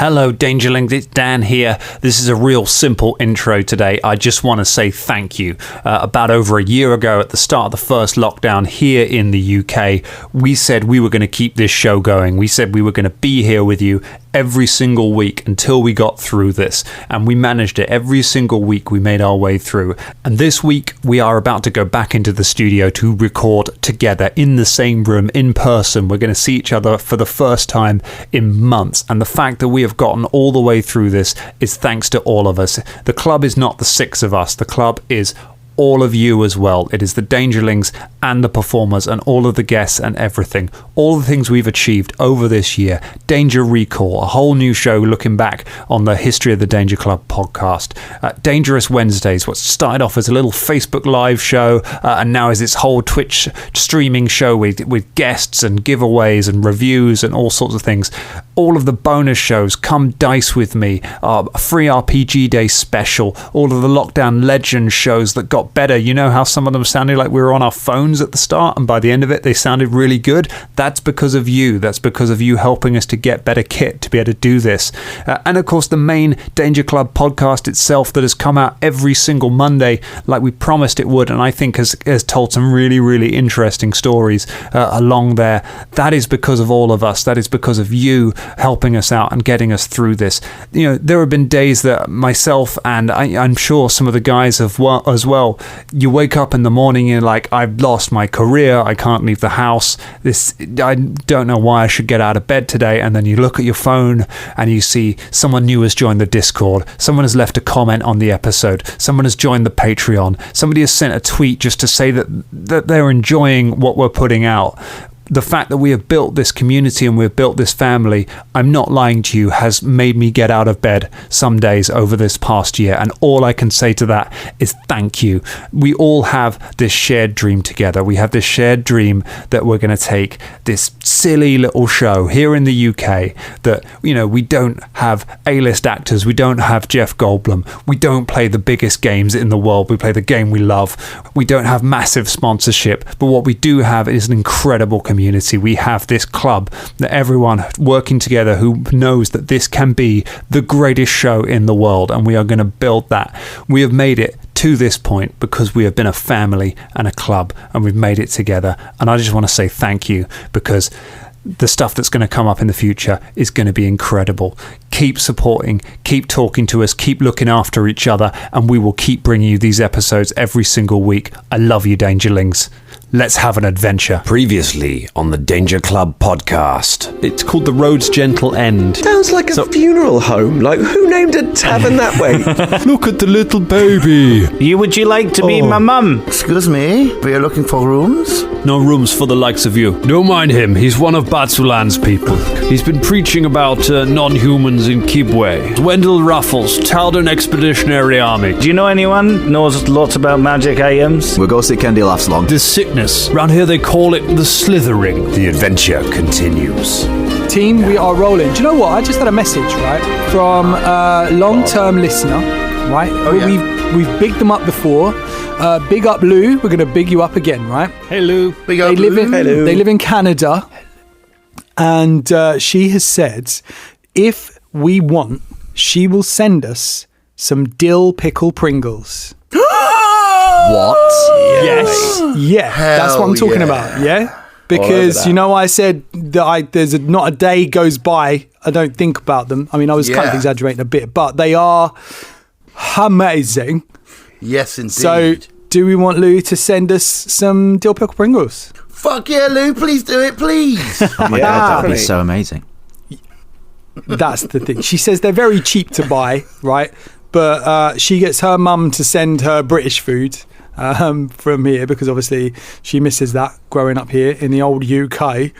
Hello, Dangerlings, it's Dan here. This is a real simple intro today. I just want to say thank you. About over a year ago, at the start of the first lockdown here in the UK, we said we were going to keep this show going. We said we were going to be here with you every single week until we got through this. And we managed it every single week. We made our way through. And this week, we are about to go back into the studio to record together in the same room, in person. We're going to see each other for the first time in months. And the fact that we have gotten all the way through this is thanks to all of us. The club is not the six of us. The club is all of you as well. It is the Dangerlings and the performers and all of the guests and everything. All the things we've achieved over this year. Danger Recall, a whole new show looking back on the history of the Danger Club podcast. Dangerous Wednesdays, what started off as a little Facebook live show and now is this whole Twitch streaming show with guests and giveaways and reviews and all sorts of things. All of the bonus shows, Come Dice With Me, a free RPG Day special, all of the Lockdown Legends shows that got better. You know how some of them sounded like we were on our phones at the start, and by the end of it they sounded really good? That's because of you. That's because of you helping us to get better kit to be able to do this. And of course the main Danger Club podcast itself that has come out every single Monday like we promised it would, and I think has told some really, really interesting stories along there. That is because of all of us. That is because of you helping us out and getting us through this. You know, there have been days that myself and I'm sure some of the guys have as well, you wake up in the morning and you're like, I've lost my career, I can't leave the house, I don't know why I should get out of bed today. And then you look at your phone and you see someone new has joined the Discord, someone has left a comment on the episode, someone has joined the Patreon, somebody has sent a tweet just to say that they're enjoying what we're putting out. The fact that we have built this community and we've built this family, I'm not lying to you, has made me get out of bed some days over this past year. And all I can say to that is thank you. We all have this shared dream together. We have this shared dream that we're going to take this silly little show here in the UK that, you know, we don't have A-list actors. We don't have Jeff Goldblum. We don't play the biggest games in the world. We play the game we love. We don't have massive sponsorship. But what we do have is an incredible community. We have this club that everyone working together who knows that this can be the greatest show in the world, and we are going to build that. We have made it to this point because we have been a family and a club, and we've made it together. And I just want to say thank you, because the stuff that's going to come up in the future is going to be incredible. Keep supporting, keep talking to us, keep looking after each other, and we will keep bringing you these episodes every single week. I love you, Dangerlings. Let's have an adventure. Previously on the Danger Club podcast. It's called The Road's Gentle End. Sounds like a funeral home. Like, who named a tavern that way? Look at the little baby. Would you like to be my mum? Excuse me, we are looking for rooms? No rooms for the likes of you. Don't mind him, he's one of Batsulan's people. He's been preaching about non-humans in Kibwe. Wendell Ruffles, Talden Expeditionary Army. Do you know anyone knows lots about magic items? We'll go see Candy Laughs Long. This sickness. Round here they call it the Slithering. The adventure continues. Team, we are rolling. Do you know what? I just had a message, right, from a long-term listener, right? We've bigged them up before. Big up Lou. We're going to big you up again, right? Hey Lou. Big up Lou. They live in Canada, and she has said if we want, she will send us some dill pickle Pringles. What? Yes. Yeah, that's what I'm talking about. Yeah, because you know I said that there's not a day goes by I don't think about them. I mean, I was kind of exaggerating a bit, but they are amazing. Yes, indeed. So, do we want Lou to send us some dill pickle Pringles? Fuck yeah, Lou! Please do it, please. Oh my god, that'd be so amazing. That's the thing. She says they're very cheap to buy, right? But she gets her mum to send her British food from here because obviously she misses that growing up here in the old UK.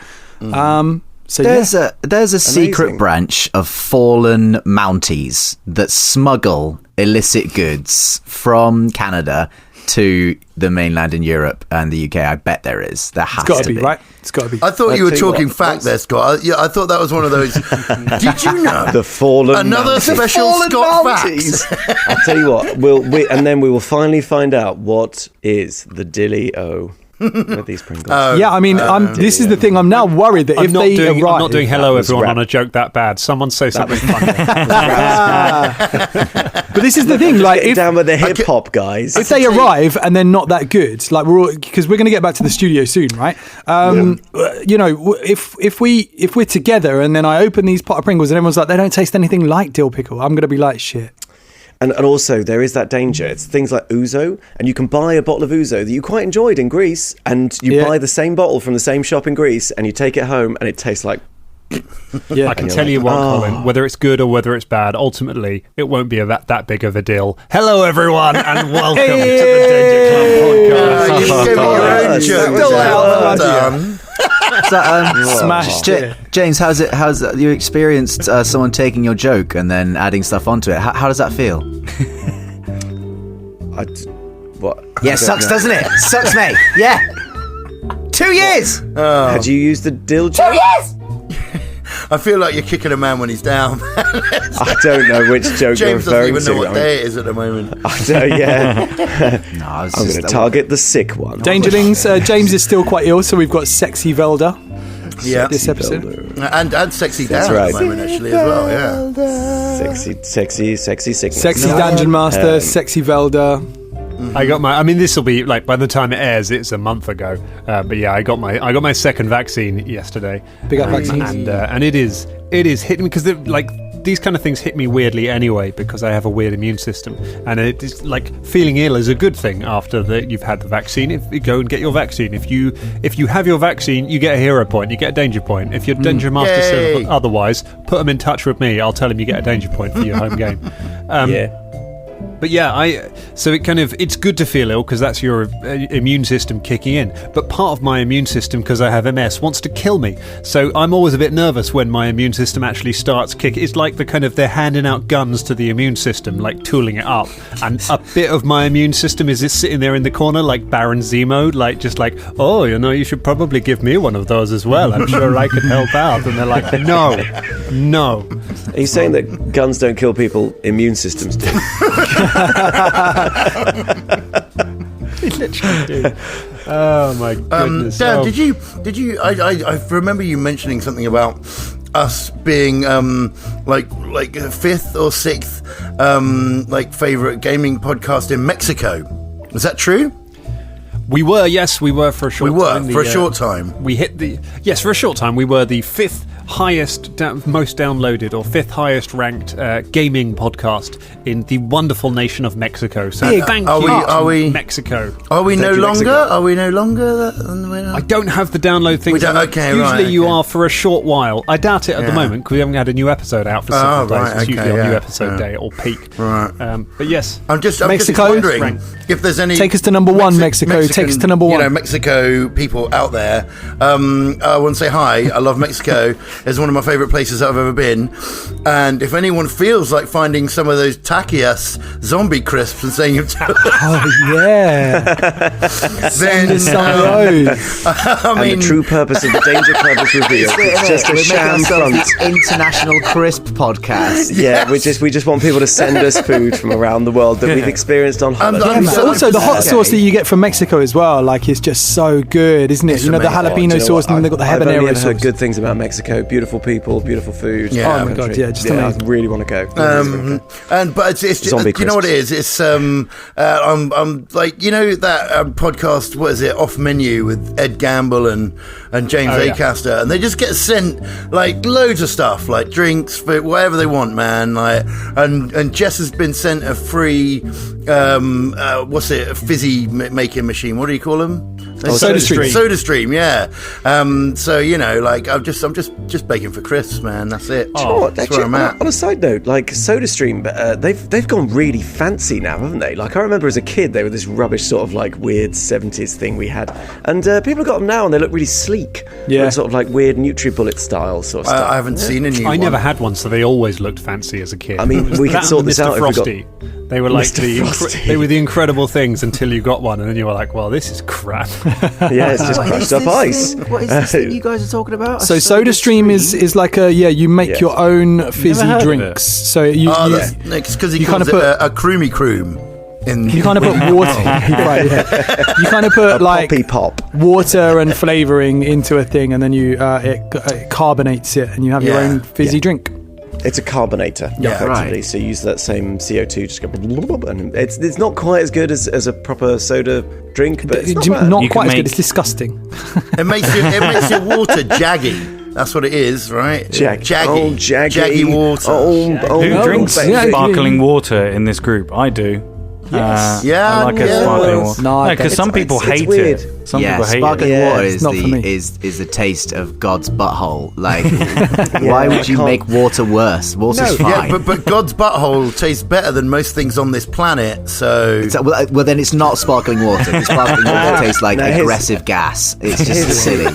So there's a secret branch of fallen Mounties that smuggle illicit goods from Canada to the mainland in Europe and the UK. I bet there is. There has to be. Right? It's got to be. I thought you were talking fact there, Scott. I thought that was one of those. Did you know? The fallen Another Mounties. special Scott fact. I'll tell you what. We will finally find out what is the Dilly-O. with these Pringles. Yeah, I mean, this is the thing. I'm now worried that I'm if not they doing, arrive, I'm not doing hello was everyone rap. on a joke that bad. Someone say something funny. But this is the thing. Like, Getting if down with the hip hop guys. if they arrive and they're not that good, like because we're going to get back to the studio soon, right? You know, if we're together and then I open these pot of Pringles and everyone's like, they don't taste anything like dill pickle, I'm going to be like, shit. And also, there is that danger. It's things like ouzo, and you can buy a bottle of ouzo that you quite enjoyed in Greece, and you buy the same bottle from the same shop in Greece, and you take it home, and it tastes like... Yeah, I can tell you what, Colin, whether it's good or whether it's bad, ultimately, it won't be that big of a deal. Hello, everyone, and welcome to the Danger Club podcast. You gave me your own joke. Still out. Well done. So, Smashed it. James, how's you experienced someone taking your joke and then adding stuff onto it? How does that feel? What? Yeah, sucks, doesn't it? Sucks, mate. Yeah. 2 years. Had you used the dill joke? 2 years. I feel like you're kicking a man when he's down. I don't know which joke you're James doesn't referring even to. know what day it is at the moment. I don't, yeah. No, I was I'm going to target the sick one. Dangerlings, James is still quite ill, so we've got Sexy Velda Yeah. this episode. And Sexy That's Dan right. at the moment, actually, as well, yeah. Sexy sickness. Sexy Dungeon Master, Sexy Velda. I mean, this will be like by the time it airs, it's a month ago. But yeah, I got my second vaccine yesterday. Big up vaccines. and it is hitting me because like these kind of things hit me weirdly anyway because I have a weird immune system, and it is like feeling ill is a good thing after you've had the vaccine. If you go and get your vaccine, if you have your vaccine, you get a hero point, you get a danger point. If your Danger Master says otherwise, put them in touch with me. I'll tell him you get a danger point for your home game. Yeah. But yeah, so it's good to feel ill because that's your immune system kicking in. But part of my immune system, because I have MS, wants to kill me. So I'm always a bit nervous when my immune system actually starts kicking. It's like they're handing out guns to the immune system, like tooling it up. And a bit of my immune system is just sitting there in the corner, like Baron Zemo, like just like, oh, you should probably give me one of those as well. I'm sure I could help out. And they're like, no. Are you saying that guns don't kill people, immune systems do? Literally do. Oh my goodness. Dan, did you I remember you mentioning something about us being like a fifth or sixth like favorite gaming podcast in Mexico. Is that true? We were for a short time. For a short time. We hit for a short time we were the fifth highest, most downloaded or fifth highest ranked gaming podcast in the wonderful nation of Mexico. So thank you, Mexico. Are we no longer? Are we no longer? I don't have the download things. Usually you are for a short while. I doubt it at the moment because we haven't had a new episode out for several days. It's usually on new episode day or peak. Right. But yes, I'm just Mexico, wondering if there's any. Take us to number one, Mexico. Take us to number one. Mexico people out there. I want to say hi. I love Mexico. It's one of my favourite places I've ever been. And if anyone feels like finding some of those tacky-ass zombie crisps and saying you've oh yeah, then some of those. I mean, the true purpose of the Danger Club is revealed. It's just a sham front. The International Crisp Podcast. Yeah, we just want people to send us food from around the world that we've experienced on holiday. Also, the hot sauce that you get from Mexico as well, like, it's just so good, isn't it? It's the jalapeno sauce, and then they've got the habanero I've only sauce. heard good things about Mexico. Beautiful people, beautiful food. Yeah. Oh my god, yeah, just amazing. I really want to go. But it's Zombie you know what it crisps. is? It's I'm like, that podcast. What is it? Off Menu with Ed Gamble and James Acaster, and they just get sent like loads of stuff, like drinks, food, whatever they want, man. Like, and Jess has been sent a free what's it? A fizzy making machine. What do you call them? SodaStream. SodaStream, yeah. So like I'm just baking for crisps, man. That's it. Do you know what? That's Actually, where I'm at. on a side note, like SodaStream, they've gone really fancy now, haven't they? Like, I remember as a kid, they were this rubbish sort of like weird 70s thing we had, and people have got them now, and they look really sleek. Yeah, like, sort of like weird NutriBullet style sort of stuff. I haven't seen a new one. I never had one, so they always looked fancy as a kid. I mean, we could sort this out if we got... Frosty. They were like they were the incredible things until you got one, and then you were like, "Well, this is crap." Yeah, it's just crushed up ice. What is this thing you guys are talking about? So SodaStream is like you make your own fizzy drinks. So it's because he you calls kind of it a croomy croom. You kind of put water. Right, yeah. You kind of put like poppy pop. water and flavouring into a thing, and then it carbonates it, and you have your own fizzy drink. It's a carbonator, effectively. Right. So you use that same CO2, just go, and it's not quite as good as a proper soda drink, but it's not quite as good. It's disgusting. It makes your water jaggy. That's what it is, right? Jaggy. Oh, jaggy water. Who drinks sparkling water in this group? I do. Yes. Yeah, I like a sparkling water. No, because some people hate weird. it. Some Yeah, people hate sparkling it. water it's not for me. is the taste of God's butthole. Like, why would you make water worse? Water's fine. Yeah, but God's butthole tastes better than most things on this planet. So well, then it's not sparkling water. The sparkling water tastes like aggressive gas. It's just silly.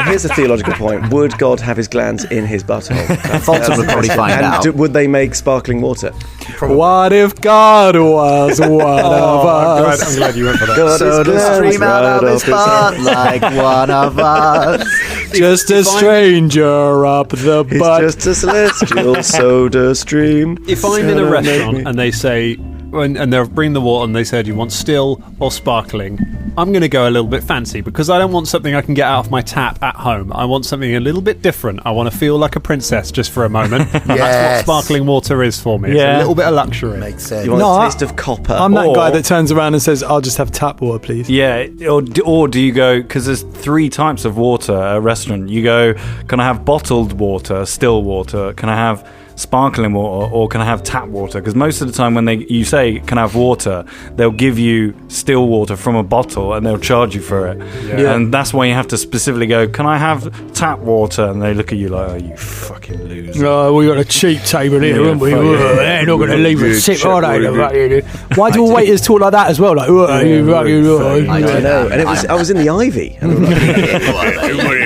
Here's a theological point. Would God have his glands in his butthole? Fulton would probably find out. Would they make sparkling water? What if God was one of us? I'm glad you went for that. God So is the glad stream out right of his butt like one of us. Just a stranger up the He's butt. just a celestial soda stream. If I'm in a restaurant and they say, and they'll bring the water and they say, do you want still or sparkling? I'm going to go a little bit fancy because I don't want something I can get out of my tap at home. I want something a little bit different. I want to feel like a princess just for a moment. And that's what sparkling water is for me. It's a little bit of luxury. makes sense. You want a taste of copper. I'm that guy that turns around and says, I'll just have tap water, please. Yeah, or do you go, because there's 3 types of water at a restaurant. You go, can I have bottled water, still water? Can I have sparkling water, or can I have tap water? Because most of the time when you say can I have water, they'll give you still water from a bottle and they'll charge you for it. And that's why you have to specifically go, can I have tap water? And they look at you like, oh, you fucking loser. Oh, we got a cheap table here, haven't we? They're not going to leave us sick, are they? Why do all waiters talk like that as well? Like, I I do know. And I was in the Ivy. It's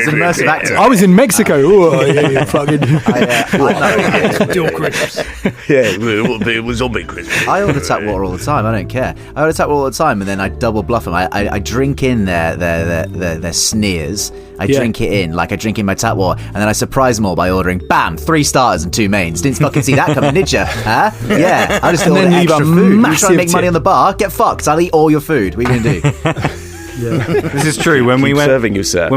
an immersive actor. I was in Mexico. It was zombie Christmas. I order tap water all the time. I don't care. I order tap water all the time, and then I double bluff them. I drink in their sneers. I drink it in, like I drink in my tap water, and then I surprise them all by ordering, bam, 3 starters and 2 mains. Didn't fucking see that coming, did you? Huh? Yeah. I just And order then leave extra a food. You massive try to make money tip. on the bar? Get fucked. I'll eat all your food. What are you gonna do? This is true. When we went serving you, sir.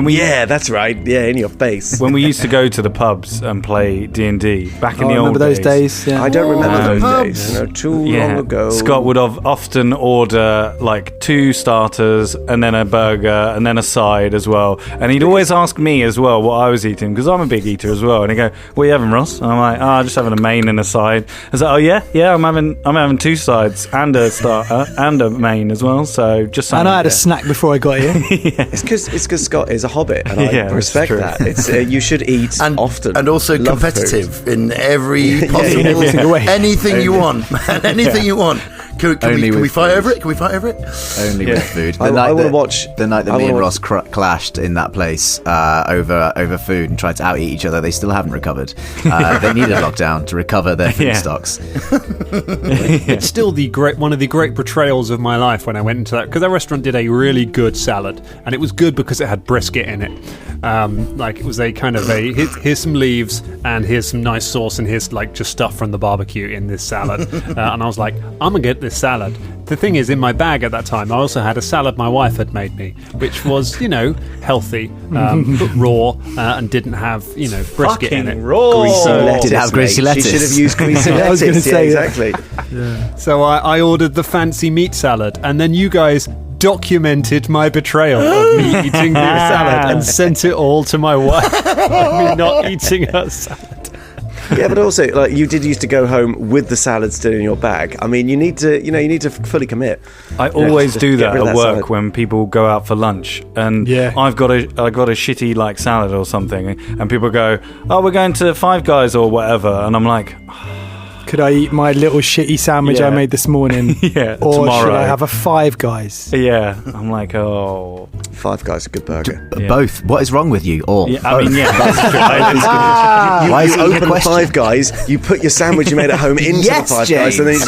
That's right. Yeah, in your face. when we used to go to the pubs and play D&D back in I the old remember those days. I don't remember those pubs. days. Too long ago. Scott would often order like 2 starters and then a burger and then a side as well. And he'd always ask me as well what I was eating, because I'm a big eater as well. And he'd go, "What are you having, Ross?" And I'm like, "I'm just having a main and a side." I was like, "Oh yeah, I'm having 2 sides and a starter and a main as well." So just And I had a snack before I got here. It's because Scott is a hobbit, and I Yeah, respect that's that. It's you should eat often and also Love competitive in every in possible every single way. anything you want, man. Anything you want. Can we fight over it? Can we fight over it? Only with food. I want to watch the night that me and Ross clashed in that place over food and tried to out-eat each other. They still haven't recovered. They needed lockdown to recover their food stocks. It's still one of the great betrayals of my life when I went into that, because that restaurant did a really good salad, and it was good because it had brisket in it. Like it was a kind of here's some leaves and here's some nice sauce and here's like just stuff from the barbecue in this salad. And I was like, I'm gonna get this salad. The thing is, in my bag at that time, I also had a salad my wife had made me, which was, healthy, but raw, and didn't have, brisket in it. greasy lettuce. Did it have greasy mate. lettuce? She should have used greasy lettuce. I was gonna say that. exactly. So I ordered the fancy meat salad, and then you guys documented my betrayal of me eating the salad and sent it all to my wife. Me not eating her salad. Yeah, but also, like, you did used to go home with the salad still in your bag. I mean, you need to fully commit. I always just do get that rid of at that work salad. when people go out for lunch, and I've got a shitty like salad or something, and people go, "Oh, we're going to Five Guys or whatever," and I'm like, Could I eat my little shitty sandwich I made this morning? Or tomorrow. should I have a Five Guys? Yeah, I'm like, oh. Five Guys, a good burger. Both. What is wrong with you? All. Yeah, I mean, yeah. Why is You it even a open question? Five Guys, you put your sandwich you made at home into Yes, the Five James. Guys, and then you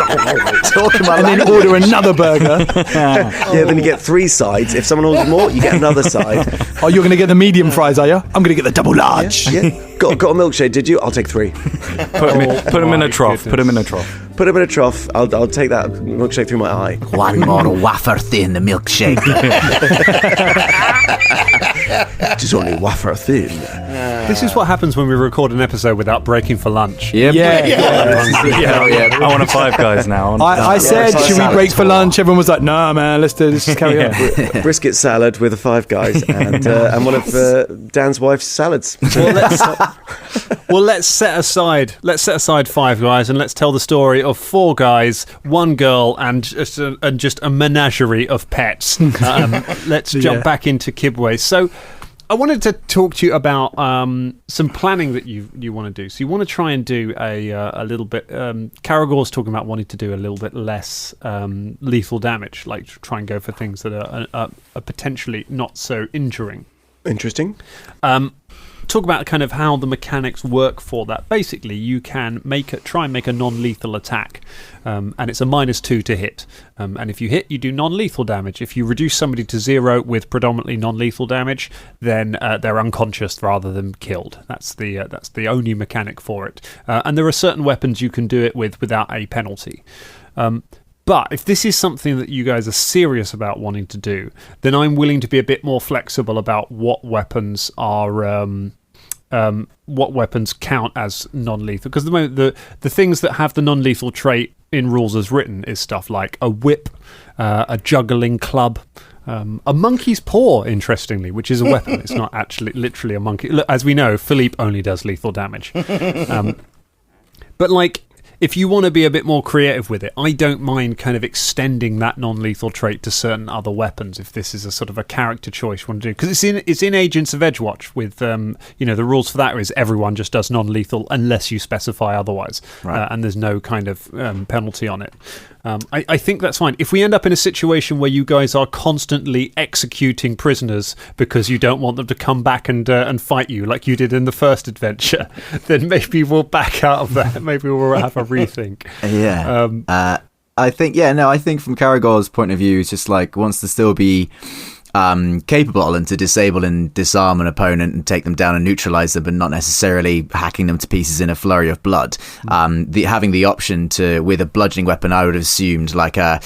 just Talking about And then order another burger. then you get 3 sides. If someone orders more, you get another side. Oh, you're going to get the medium fries, are you? I'm going to get the double large. Yeah. Got a milkshake, did you? I'll take 3. Put them in a trough. Put them in a trough. Put put him in a trough. I'll take that milkshake through my eye. One more wafer thin milkshake. It is only wafer thin. This is what happens when we record an episode without breaking for lunch. Yep. I want a Five Guys now. I said, should we break for lunch? Everyone was like, nah, man, let's just carry on. Brisket salad with the Five Guys and one of Dan's wife's salads. Let's set aside Five Guys and let's tell the story of 4 guys, 1 girl, and just a menagerie of pets. Let's jump back into Kibwe. So, I wanted to talk to you about some planning that you want to do. So you want to try and do a little bit. Caragor's talking about wanting to do a little bit less lethal damage, like try and go for things that are potentially not so injuring. Interesting. Talk about kind of how the mechanics work for that. Basically, you can try and make a non-lethal attack, and it's a -2 to hit. And if you hit, you do non-lethal damage. If you reduce somebody to 0 with predominantly non-lethal damage, then they're unconscious rather than killed. That's the only mechanic for it. And there are certain weapons you can do it with without a penalty. But if this is something that you guys are serious about wanting to do, then I'm willing to be a bit more flexible about what weapons are what weapons count as non-lethal. Because the things that have the non-lethal trait in rules as written is stuff like a whip, a juggling club, a monkey's paw, interestingly, which is a weapon. It's not actually literally a monkey. Look, as we know, Philippe only does lethal damage. But like, if you want to be a bit more creative with it, I don't mind kind of extending that non-lethal trait to certain other weapons if this is a sort of a character choice you want to do. Because it's in Agents of Edgewatch with, the rules for that is everyone just does non-lethal unless you specify otherwise. Right. And there's no kind of penalty on it. I think that's fine. If we end up in a situation where you guys are constantly executing prisoners because you don't want them to come back and fight you like you did in the first adventure, then maybe we'll back out of that. Maybe we'll have a rethink. Yeah. I think from Caragor's point of view, it's just like wants to still be capable and to disable and disarm an opponent and take them down and neutralize them, but not necessarily hacking them to pieces in a flurry of blood. Having the option to, with a bludgeoning weapon, I would have assumed like a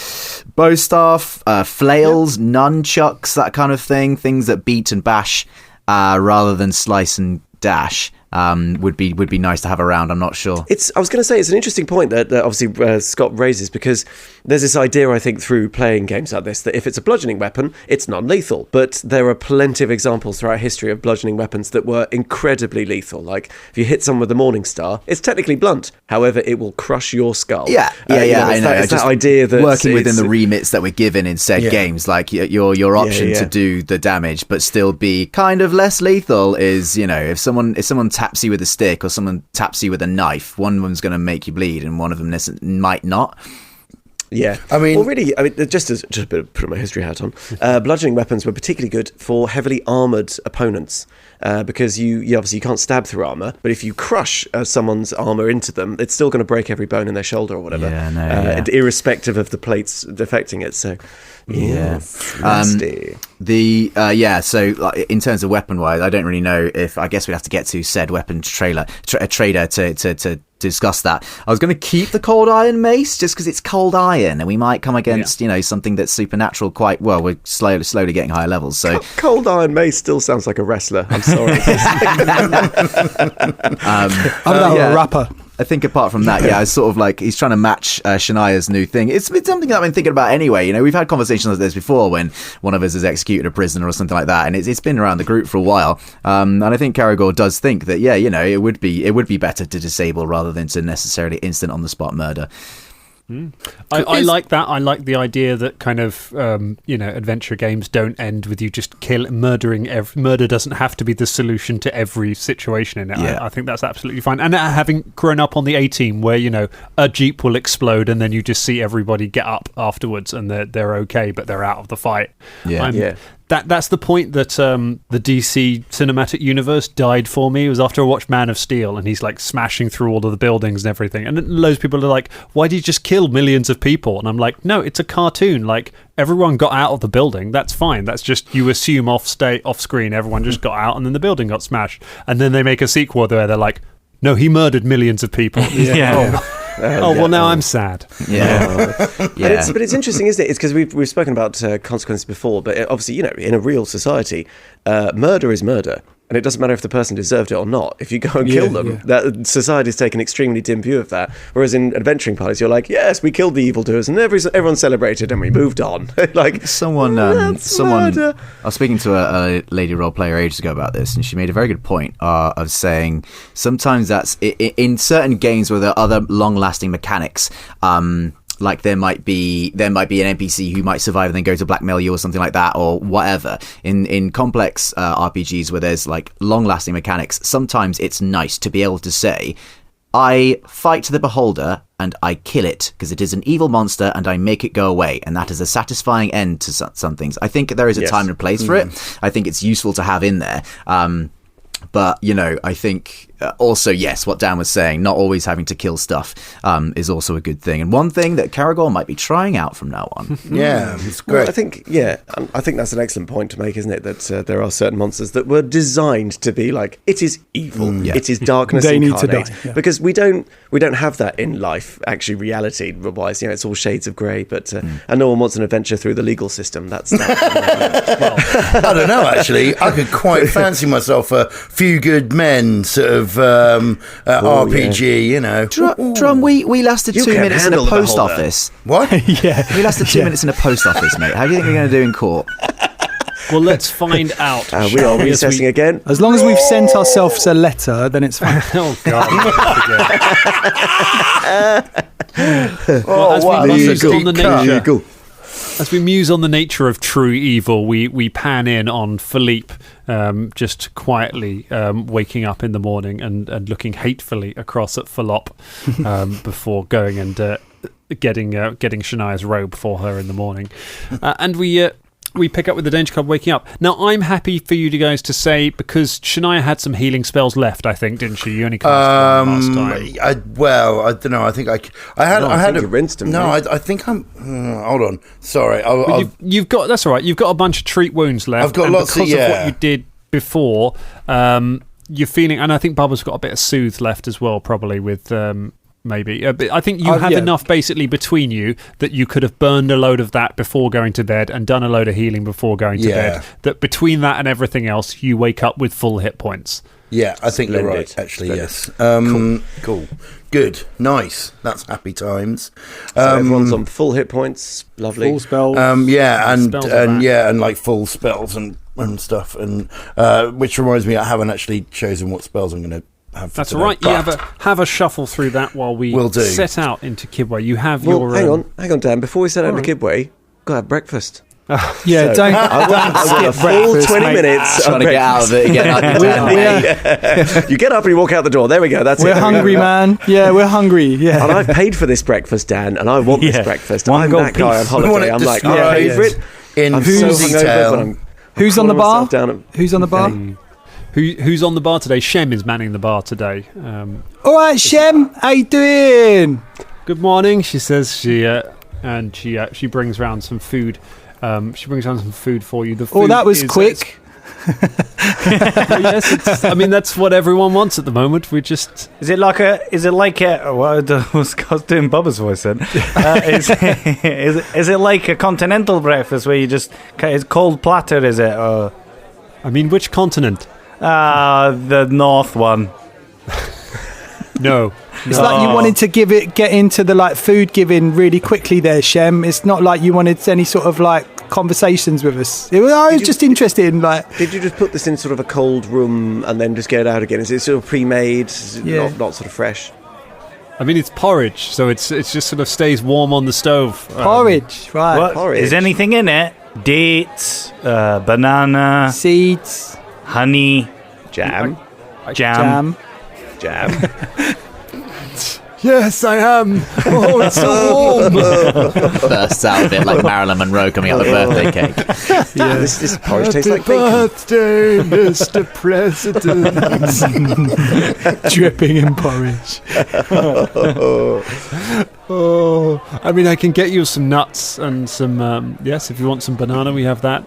bow staff, flails, nunchucks, that kind of things that beat and bash rather than slice and dash. Would be nice to have around. I'm not sure. I was going to say it's an interesting point that obviously Scott raises, because there's this idea, I think, through playing games like this, that if it's a bludgeoning weapon, it's non-lethal. But there are plenty of examples throughout history of bludgeoning weapons that were incredibly lethal. Like if you hit someone with the Morning Star, it's technically blunt. However, it will crush your skull. Yeah. I know. It's that idea that working within the remits that we're given in said games, like your option to do the damage but still be kind of less lethal is, if someone taps you with a stick or someone taps you with a knife, one of them's going to make you bleed and one of them might not. Yeah, just a bit of put my history hat on. Bludgeoning weapons were particularly good for heavily armoured opponents because you obviously can't stab through armour, but if you crush someone's armour into them, it's still going to break every bone in their shoulder or whatever, irrespective of the plates affecting it. So. Yeah, nasty. So like, in terms of weapon wise, I don't really know if I guess we'd have to get to said weapons trader to discuss that. I was going to keep the cold iron mace just because it's cold iron and we might come against something that's supernatural quite well. We're slowly getting higher levels. So cold iron mace still sounds like a wrestler. I'm sorry. A rapper. I think apart from that, it's sort of like he's trying to match Shania's new thing. It's something that I've been thinking about anyway. We've had conversations like this before when one of us has executed a prisoner or something like that, and it's been around the group for a while. And I think Caragor does think that it would be better to disable rather than to necessarily instant on the spot murder. I like that. I like the idea that kind of adventure games don't end with you just murdering. Murder doesn't have to be the solution to every situation in it. Yeah. I think that's absolutely fine. And having grown up on the A-Team, where a jeep will explode and then you just see everybody get up afterwards and they're okay, but they're out of the fight. That's the point that the DC cinematic universe died for me. It was after I watched Man of Steel and he's like smashing through all of the buildings and everything. And loads of people are like, why did you just kill millions of people? And I'm like, no, it's a cartoon. Like, everyone got out of the building. That's fine. That's just, you assume off screen, everyone just got out and then the building got smashed. And then they make a sequel where they're like, no, he murdered millions of people. well, now I'm sad. Yeah. Yeah. But it's interesting, isn't it? It's because we've spoken about consequences before, but obviously, in a real society, murder is murder. And it doesn't matter if the person deserved it or not. If you go and kill them, that society's taken an extremely dim view of that. Whereas in adventuring parties, you're like, yes, we killed the evildoers, and everyone celebrated, and we moved on. Like someone. I was speaking to a lady role player ages ago about this, and she made a very good point of saying sometimes that's in certain games where there are other long-lasting mechanics. Like there might be an NPC who might survive and then go to blackmail you or something like that, or whatever. In complex RPGs where there's like long-lasting mechanics, sometimes it's nice to be able to say, I fight the beholder and I kill it because it is an evil monster and I make it go away, and that is a satisfying end to some things. I think there is a time and a place for it. I think it's useful to have in there. But, I think also, yes, what Dan was saying, not always having to kill stuff is also a good thing. And one thing that Caragor might be trying out from now on. Yeah, it's great. Well, I think that's an excellent point to make, isn't it? That there are certain monsters that were designed to be like, it is evil, it is darkness they incarnate. need to die, because we don't have that in life, actually, reality-wise. It's all shades of grey, but and no one wants an adventure through the legal system. That's I don't know, actually. I could quite fancy myself a Few Good Men sort of RPG, Drum, we lasted 2 minutes in a post office. What? We lasted 2 minutes in a post office, mate. How do you think we're going to do in court? Well, let's find out. We are recessing again. As long as we've sent ourselves a letter, then it's fine. Oh, God. As we muse on the nature of true evil, we pan in on Philippe just quietly waking up in the morning and looking hatefully across at Philop before going and getting Shania's robe for her in the morning. And we pick up with the Danger Club waking up. Now, I'm happy for you guys to say, because Shania had some healing spells left, I think, didn't she? You only cast one last time. I don't know. I think I had you rinsed them. No, I think I'm. Hold on. Sorry. You've got, that's all right. You've got a bunch of treat wounds left. I've got lots because of what you did before. You're feeling, and I think Bubba's got a bit of soothe left as well, probably with. Maybe. I think you have enough basically between you that you could have burned a load of that before going to bed and done a load of healing before going to bed. That between that and everything else, you wake up with full hit points. Yeah, I think you're right, actually, yes. Cool. Good. Nice. That's happy times. So everyone's on full hit points. Lovely. Full spells. And like full spells and stuff. And which reminds me, I haven't actually chosen what spells I'm going to have for That's today, all right. You have a shuffle through that while we set out into Kibwe. You have your. Hang on, Dan. Before we set out into Kibwe, gotta have breakfast. Don't skip a full 20 minutes. Trying to get out of it again. You get up and you walk out the door. There we go. That's we're it. Hungry, man. Yeah, we're hungry. Yeah. And I've paid for this breakfast, Dan, and I want this breakfast. I'm that guy on holiday. I'm like, I paid for it. I'm so hungover, Who's on the bar? Who's on the bar? Who's on the bar today? Shem is manning the bar today. All right, Shem, how you doing? Good morning, she says. She brings round some food. She brings round some food for you. The food that was quick. Yes, that's what everyone wants at the moment. We just is it like a what I was doing Bubba's voice then. Is it like a continental breakfast where you just it's cold platter? Is it? Which continent? The north one. No. It's like you wanted to get into the food giving really quickly there, Shem. It's not like you wanted any sort of conversations with us. I was just interested in Did you just put this in sort of a cold room and then just get it out again? Is it sort of pre-made, not sort of fresh? It's porridge, so it's just sort of stays warm on the stove. Porridge, right? What? Porridge. Is anything in it? Dates, banana, seeds, honey, jam. Yes, I am. Oh, it's so warm. Bursts out of it like Marilyn Monroe coming out of the birthday cake. Yeah, this porridge tastes like bacon. Birthday, Mr. President. Dripping in porridge. I can get you some nuts and some. Yes, if you want some banana, we have that.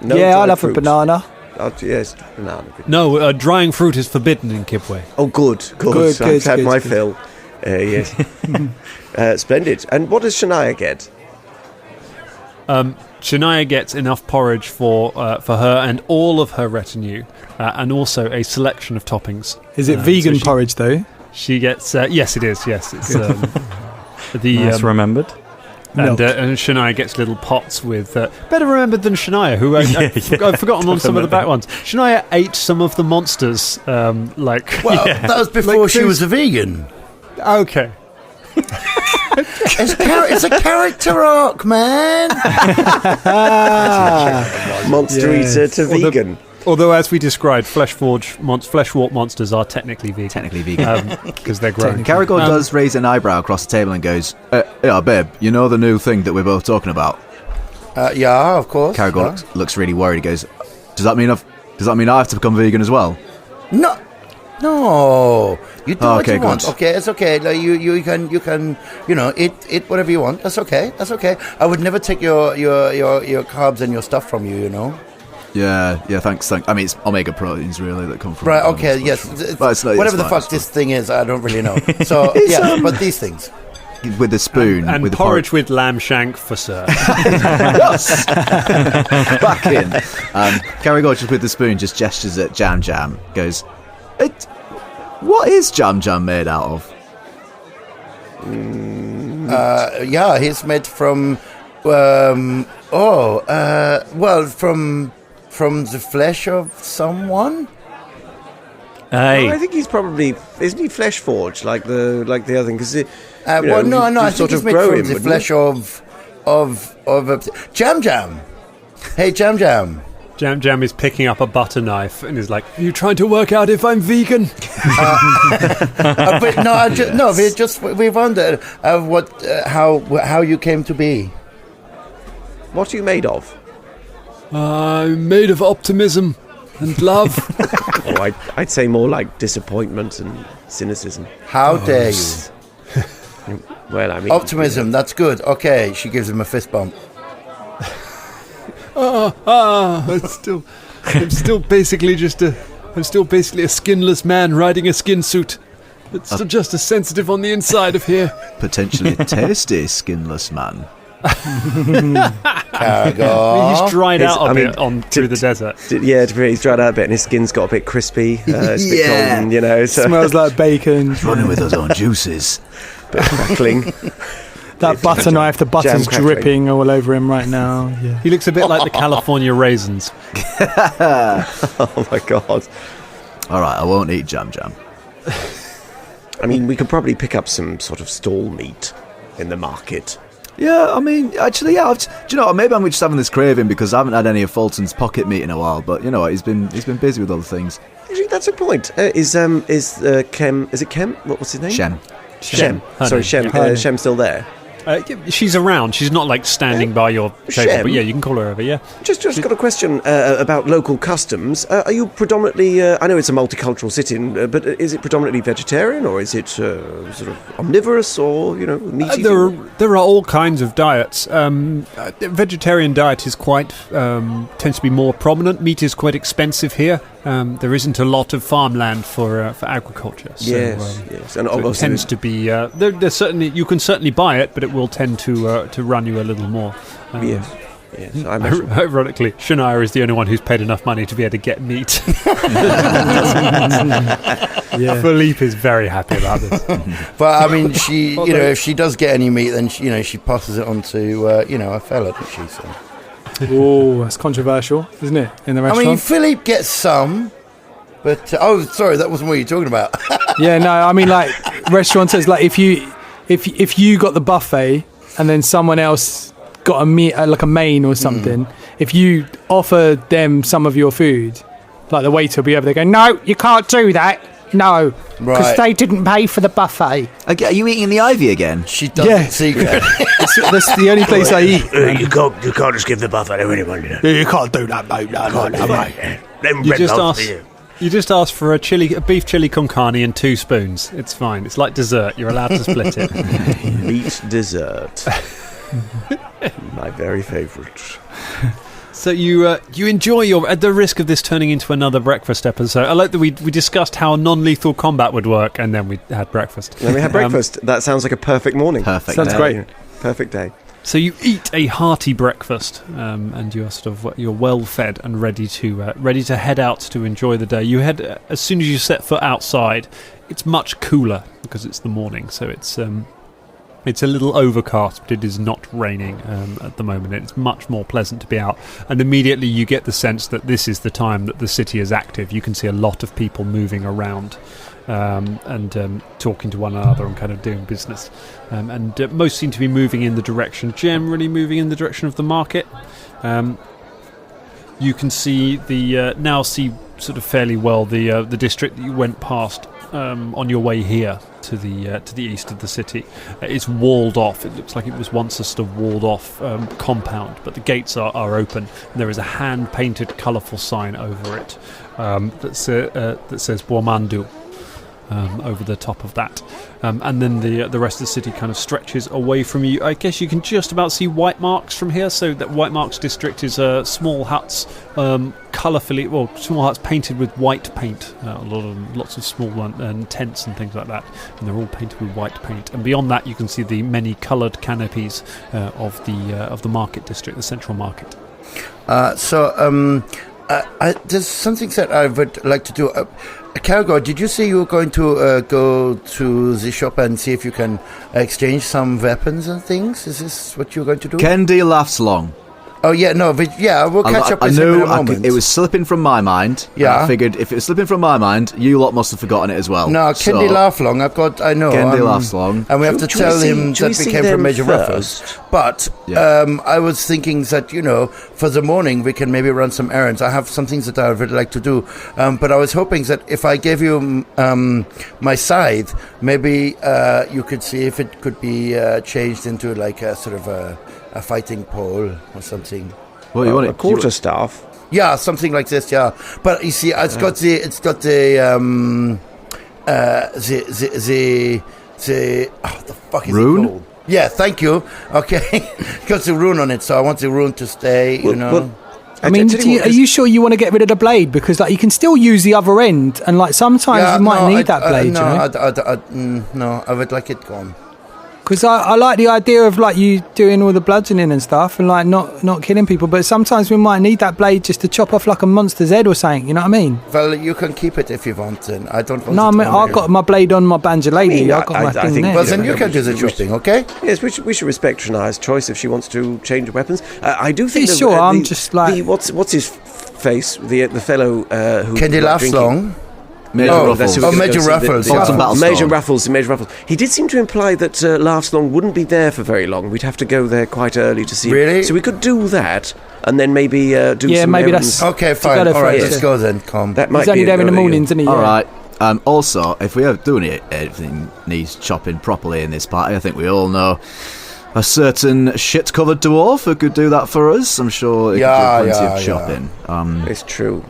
No, I'll have a banana. Oh, yes, banana. No, drying fruit is forbidden in Kibwe. Oh, good. I've had my fill. Yes. Splendid. And what does Shania get? Shania gets enough porridge for her and all of her retinue, and also a selection of toppings. Is it vegan porridge though? She gets yes, it is. Yes, it's Nice remembered. And Shania gets little pots with better remembered than Shania, who I've forgotten on some of the back ones. Shania ate some of the monsters. That was before she was a vegan. Okay. It's a character arc, man. Monster eater to vegan. Although, as we described, flesh-warped monsters are technically vegan. Because they're grown. Caragor does raise an eyebrow across the table and goes, yeah, babe, you know the new thing that we're both talking about? Yeah, of course. Caragor looks really worried. He goes, does that mean I have to become vegan as well? No, you do what you want. Okay, it's okay. Like, you can eat whatever you want. That's okay. I would never take your carbs and your stuff from you. Yeah, thanks. I mean, it's omega proteins really that come from. Right. Okay. Yes. Whatever the fuck this thing is, I don't really know. So but these things. With a spoon and with porridge with lamb shank for sir. Yes. Back in. Caragor just with the spoon just gestures at Jam Jam. Goes, what is Jam Jam made out of? He's made from from the flesh of someone. Hey, I think he's probably isn't he flesh forged like the other thing? Because I think he's made from the flesh of Jam Jam. Hey, Jam Jam. Jam Jam is picking up a butter knife and is like, "Are you trying to work out if I'm vegan?" We wondered how you came to be. What are you made of? I'm made of optimism and love. I'd say more like disappointment and cynicism. How dare you? Well, I mean, optimism. That's good. Okay, she gives him a fist bump. I'm still basically a skinless man riding a skin suit. It's still just as sensitive on the inside of here. Potentially tasty skinless man. Caragor. He's dried out a bit through the desert. He's dried out a bit, and his skin's got a bit crispy. It's a bit golden, So. Smells like bacon. He's running with his own juices. Bit crackling. That butter knife, the butter's dripping all over him right now. Yeah. He looks a bit like the California raisins. Oh my god! All right, I won't eat Jam Jam. I mean, we could probably pick up some sort of stall meat in the market. Yeah, I mean, actually, yeah. Do you know what? Maybe I'm just having this craving because I haven't had any of Fulton's pocket meat in a while. But you know what? He's been busy with other things. Actually, that's a point. Is Kem? Is it Kem? What's his name? Shem. Sorry, Shem. Shem's still there. She's around. She's not like standing by your table, Shem. but yeah, you can call her over. Yeah. Just got a question about local customs. Are you predominantly? I know it's a multicultural sit-in, but is it predominantly vegetarian or is it sort of omnivorous or meaty? There are all kinds of diets. The vegetarian diet is quite tends to be more prominent. Meat is quite expensive here. There isn't a lot of farmland for agriculture. So, yes, and so it tends to be. There's certainly you can certainly buy it, but it will tend to run you a little more. Yes. I imagine. Ironically, Shania is the only one who's paid enough money to be able to get meat. Philippe is very happy about this. But I mean, she, if she does get any meat, then she passes it on to a fella, doesn't she? So. Oh, that's controversial, isn't it? In the restaurant. I mean, Philippe gets some, but sorry, that wasn't what you're talking about. Yeah, no, I mean, like restaurateurs, like if you got the buffet and then someone else got a meat, like a main or something, if you offer them some of your food, like the waiter will be over there going, "No, you can't do that. No, because they didn't pay for the buffet." Are you eating the ivy again? She does it secret. That's the only place I eat. You can't just give the buffet to anyone. You can't do that, mate. You just ask for a beef chili con carne and 2 spoons. It's fine. It's like dessert. You're allowed to split it. Meat dessert. My very favourite. So you enjoy your, at the risk of this turning into another breakfast episode. I like that we discussed how non-lethal combat would work, and then we had breakfast. Then we had breakfast. That sounds like a perfect morning. Perfect. Sounds day. great. Perfect day. So you eat a hearty breakfast, and you're well fed and ready to head out to enjoy the day. You head as soon as you set foot outside. It's much cooler because it's the morning, so it's a little overcast, but it is not raining at the moment. It's much more pleasant to be out, and immediately you get the sense that this is the time that the city is active. You can see a lot of people moving around and talking to one another and kind of doing business. And most seem to be moving in the direction of the market. You can see now sort of fairly well the district that you went past on your way here to the east of the city. It's walled off. It looks like it was once a sort of walled off compound, but the gates are open, and there is a hand painted colourful sign over it that says Boamandu over the top of that, and then the rest of the city kind of stretches away from you. I guess you can just about see White Marks from here. So that White Marks district is small huts, small huts painted with white paint. Lots of small tents and things like that, and they're all painted with white paint. And beyond that, you can see the many coloured canopies of the market district, the central market. There's something that I would like to do. Cargo, did you say you were going to go to the shop and see if you can exchange some weapons and things? Is this what you're going to do? Kendi laughs long. Oh, yeah, no, but we'll catch up with him in a moment. It was slipping from my mind. Yeah. I figured if it was slipping from my mind, you lot must have forgotten it as well. No, Kendi laughs long. Kendi laughs long. And we have to tell him that we came from Major Ruffles. But I was thinking that, for the morning we can maybe run some errands. I have some things that I would like to do. But I was hoping that if I gave you my scythe, maybe you could see if it could be changed into like a sort of a fighting pole or something. Well, you want a quarterstaff? Yeah, something like this. Yeah, but you see, it's got the the fuck is rune? it called? Yeah, thank you. Okay, it's got the rune on it, so I want the rune to stay. I mean, are you sure you want to get rid of the blade? Because you can still use the other end, and sometimes you might need that blade. No, I would like it gone. Because I like the idea of you doing all the bludgeoning and stuff and not killing people, but sometimes we might need that blade just to chop off like a monster's head or something. You know what I mean? Well, you can keep it if you want. And I don't want. No, I've got my blade on my banjo lady. I've got my thing there. Well, then you can do the chopping, okay? Yes, we should respect Shania's choice if she wants to change weapons. I do think. Sure, I'm just like what's his face? The fellow who Kendi laughs long. Major Ruffles. Major Ruffles. Major Ruffles. He did seem to imply that Laughs Long wouldn't be there for very long. We'd have to go there quite early to see him. Really? So we could do that, and then maybe do some maybe errands. that's... Okay, fine. All right, let's go then. Come. That might He's only be there in the mornings, isn't he? All right. Also, if we ever do anything needs chopping properly in this party, I think we all know a certain shit-covered dwarf who could do that for us. I'm sure he could do plenty of chopping. It's true.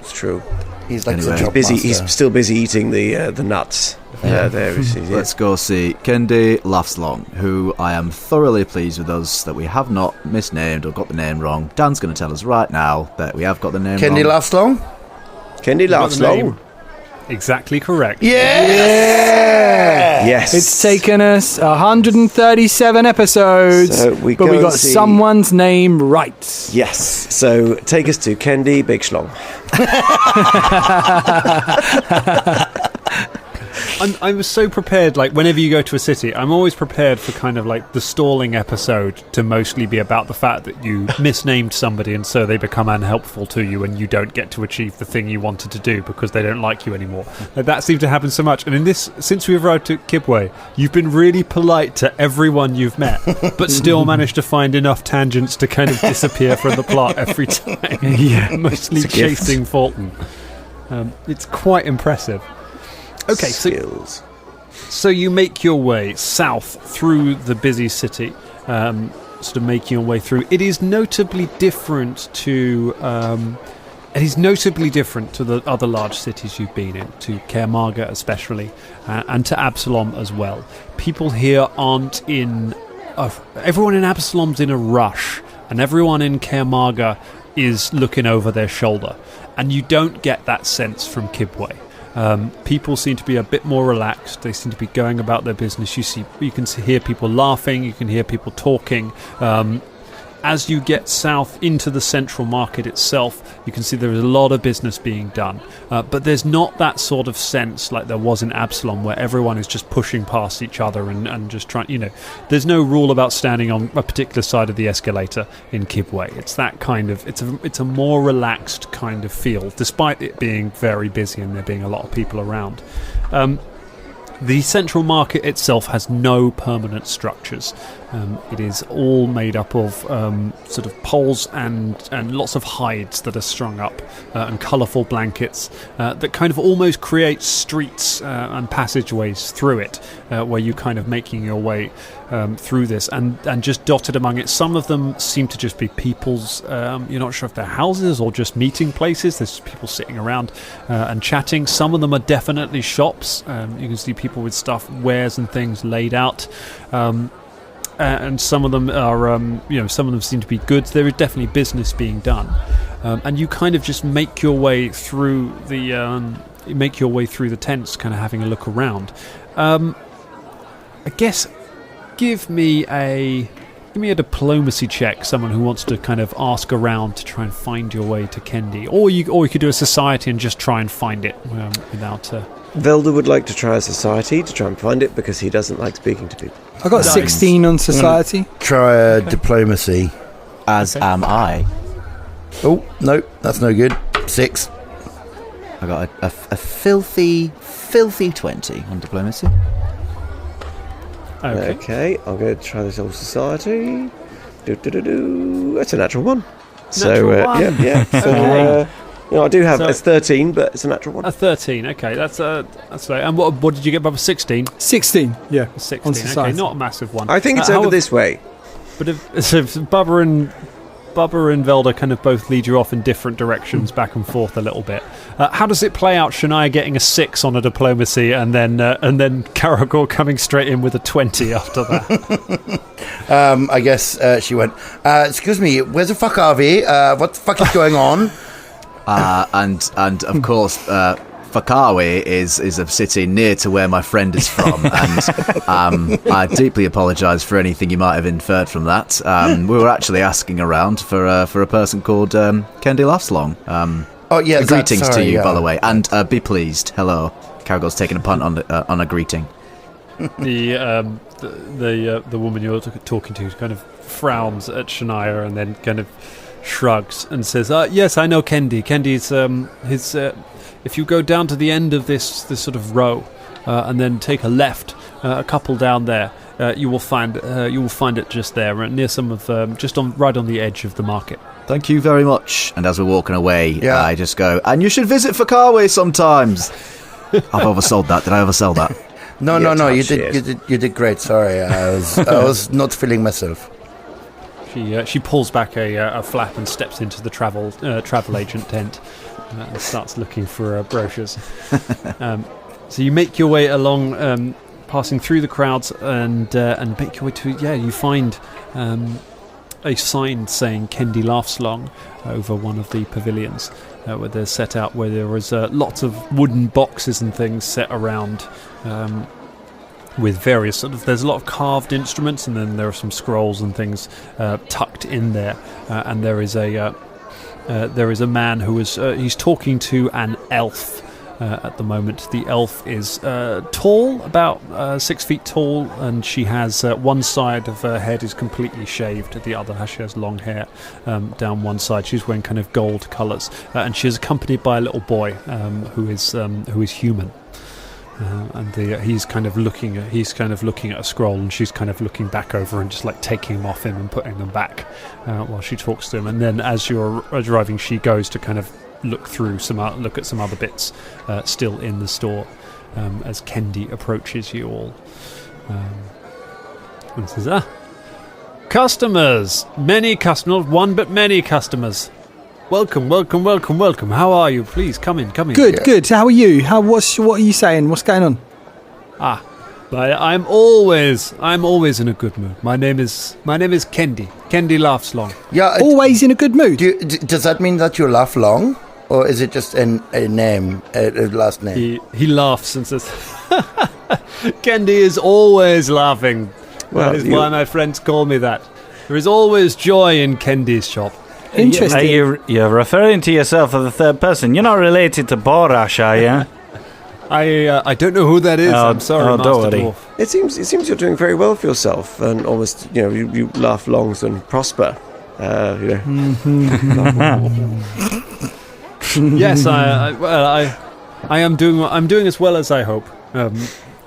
He's like He's still busy eating the nuts. Let's go see Kendi Laughs Long, who I am thoroughly pleased with us that we have not misnamed or got the name wrong. Dan's going to tell us right now that we have got the name wrong. Kendi Laughs Long? Kendi Laughs Long. Exactly correct. Yes. It's taken us 137 episodes, but we got someone's name right. Yes. So take us to Kendi Big Schlong. I'm so prepared, whenever you go to a city, I'm always prepared for kind of the stalling episode to mostly be about the fact that you misnamed somebody and so they become unhelpful to you and you don't get to achieve the thing you wanted to do because they don't like you anymore. That seems to happen so much. And in this, since we've arrived at Kibwe, you've been really polite to everyone you've met, but still managed to find enough tangents to kind of disappear from the plot every time. Mostly chasing Fulton. It's quite impressive. Okay, so you make your way south through the busy city, sort of making your way through. It is notably different to the other large cities you've been in, to Caermarga especially, and to Absalom as well. People here aren't in. Everyone in Absalom's in a rush, and everyone in Caermarga is looking over their shoulder. And you don't get that sense from Kibwe. People seem to be a bit more relaxed. They seem to be going about their business. You can hear people laughing. You can hear people talking. As you get south into the central market itself, you can see there is a lot of business being done. But there's not that sort of sense like there was in Absalom, where everyone is just pushing past each other and just trying, there's no rule about standing on a particular side of the escalator in Kibwe. It's that kind of, it's a more relaxed kind of feel, despite it being very busy and there being a lot of people around. The central market itself has no permanent structures. It is all made up of sort of poles and lots of hides that are strung up and colourful blankets that kind of almost create streets and passageways through it, where you kind of making your way through this and just dotted among it. Some of them seem to just be people's, you're not sure if they're houses or just meeting places. There's people sitting around and chatting. Some of them are definitely shops. You can see people with stuff, wares and things laid out. And some of them are, some of them seem to be goods. There is definitely business being done, and you kind of just make your way through the tents, kind of having a look around. I guess give me a diplomacy check. Someone who wants to kind of ask around to try and find your way to Kendi, or you could do a society and just try and find it without. Velda would like to try a society to try and find it because he doesn't like speaking to people. I got 16 on society. Try a diplomacy. As am I. Oh, no, that's no good. 6. I got a filthy 20 on diplomacy. Okay, I'll go try this old society. That's a natural 1. So, yeah. So, I do have it's 13, but it's a natural 1. A 13, okay, that's low. And what did you get above 16? 16, yeah. 16, okay, not a massive one. I think it's over this way. But if Bubba and Velda kind of both lead you off in different directions, back and forth a little bit. How does it play out? Shania getting a 6 on a diplomacy, and then Karagor coming straight in with a 20 after that. I guess she went. Excuse me, where's the fuck are we? What the fuck is going on? And of course, Fakawe is a city near to where my friend is from, and I deeply apologise for anything you might have inferred from that. We were actually asking around for a person called Kendi Laughslong. Oh yeah, greetings to you, by the way, and be pleased. Hello, Caragor's taking a punt on a greeting. The woman you're talking to kind of frowns at Shania and then kind of shrugs and says, yes, I know Kendi. Kendi's if you go down to the end of this sort of row and then take a left a couple down there, you will find it just there, near some of right on the edge of the market. Thank you very much. And as we're walking away, I just go, and you should visit Fakawe sometimes. I've oversold that. Did I oversell that? No, you did great. Sorry, I was not feeling myself. She pulls back a flap and steps into the travel agent tent and starts looking for brochures. So you make your way along, passing through the crowds, and make your way to you find a sign saying Kendi Laughslong over one of the pavilions where they're set out, where there is lots of wooden boxes and things set around. With various there's a lot of carved instruments, and then there are some scrolls and things tucked in there. And there is a man who is he's talking to an elf at the moment. The elf is tall, about 6 feet tall, and she has one side of her head is completely shaved. The other, she has long hair down one side. She's wearing kind of gold colours, and she is accompanied by a little boy who is human. And he's kind of looking at a scroll, and she's kind of looking back over and just like taking them off him and putting them back while she talks to him. And then as you're arriving, she goes to kind of look at some other bits still in the store as Kendi approaches you all and says, customers, many customers, one but many customers. Welcome. How are you? Please come in. Good. How are you? What are you saying? What's going on? I'm always in a good mood. My name is Kendi. Kendi laughs long. Yeah. Always in a good mood. Does that mean that you laugh long? Or is it just a name, a last name? He laughs and says, Kendi is always laughing. Well, that is why my friends call me that. There is always joy in Kendi's shop. Interesting. You're referring to yourself as the third person. You're not related to Borash, are you? I don't know who that is. I'm sorry, Master don't worry. Dwarf. It seems you're doing very well for yourself, and almost you laugh longs and prosper. Yes, I'm doing as well as I hope.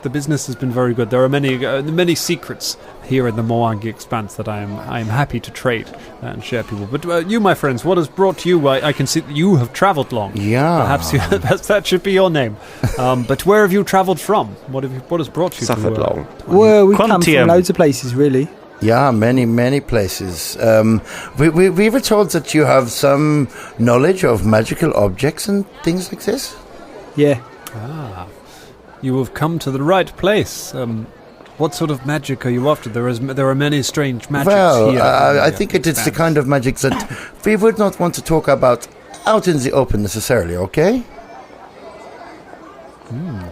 The business has been very good. There are many secrets here in the Moangi Expanse that I am happy to trade and share people. But you, my friends, what has brought you? I can see that you have travelled long. Yeah. Perhaps that should be your name. But where have you travelled from? What has brought you? Suffered to long. Well, we come Quantium. from loads of places, really. Yeah, many places. We were told that you have some knowledge of magical objects and things like this. Yeah. You have come to the right place. What sort of magic are you after? There are many strange magics here. I think it's the kind of magic that we would not want to talk about out in the open necessarily, okay?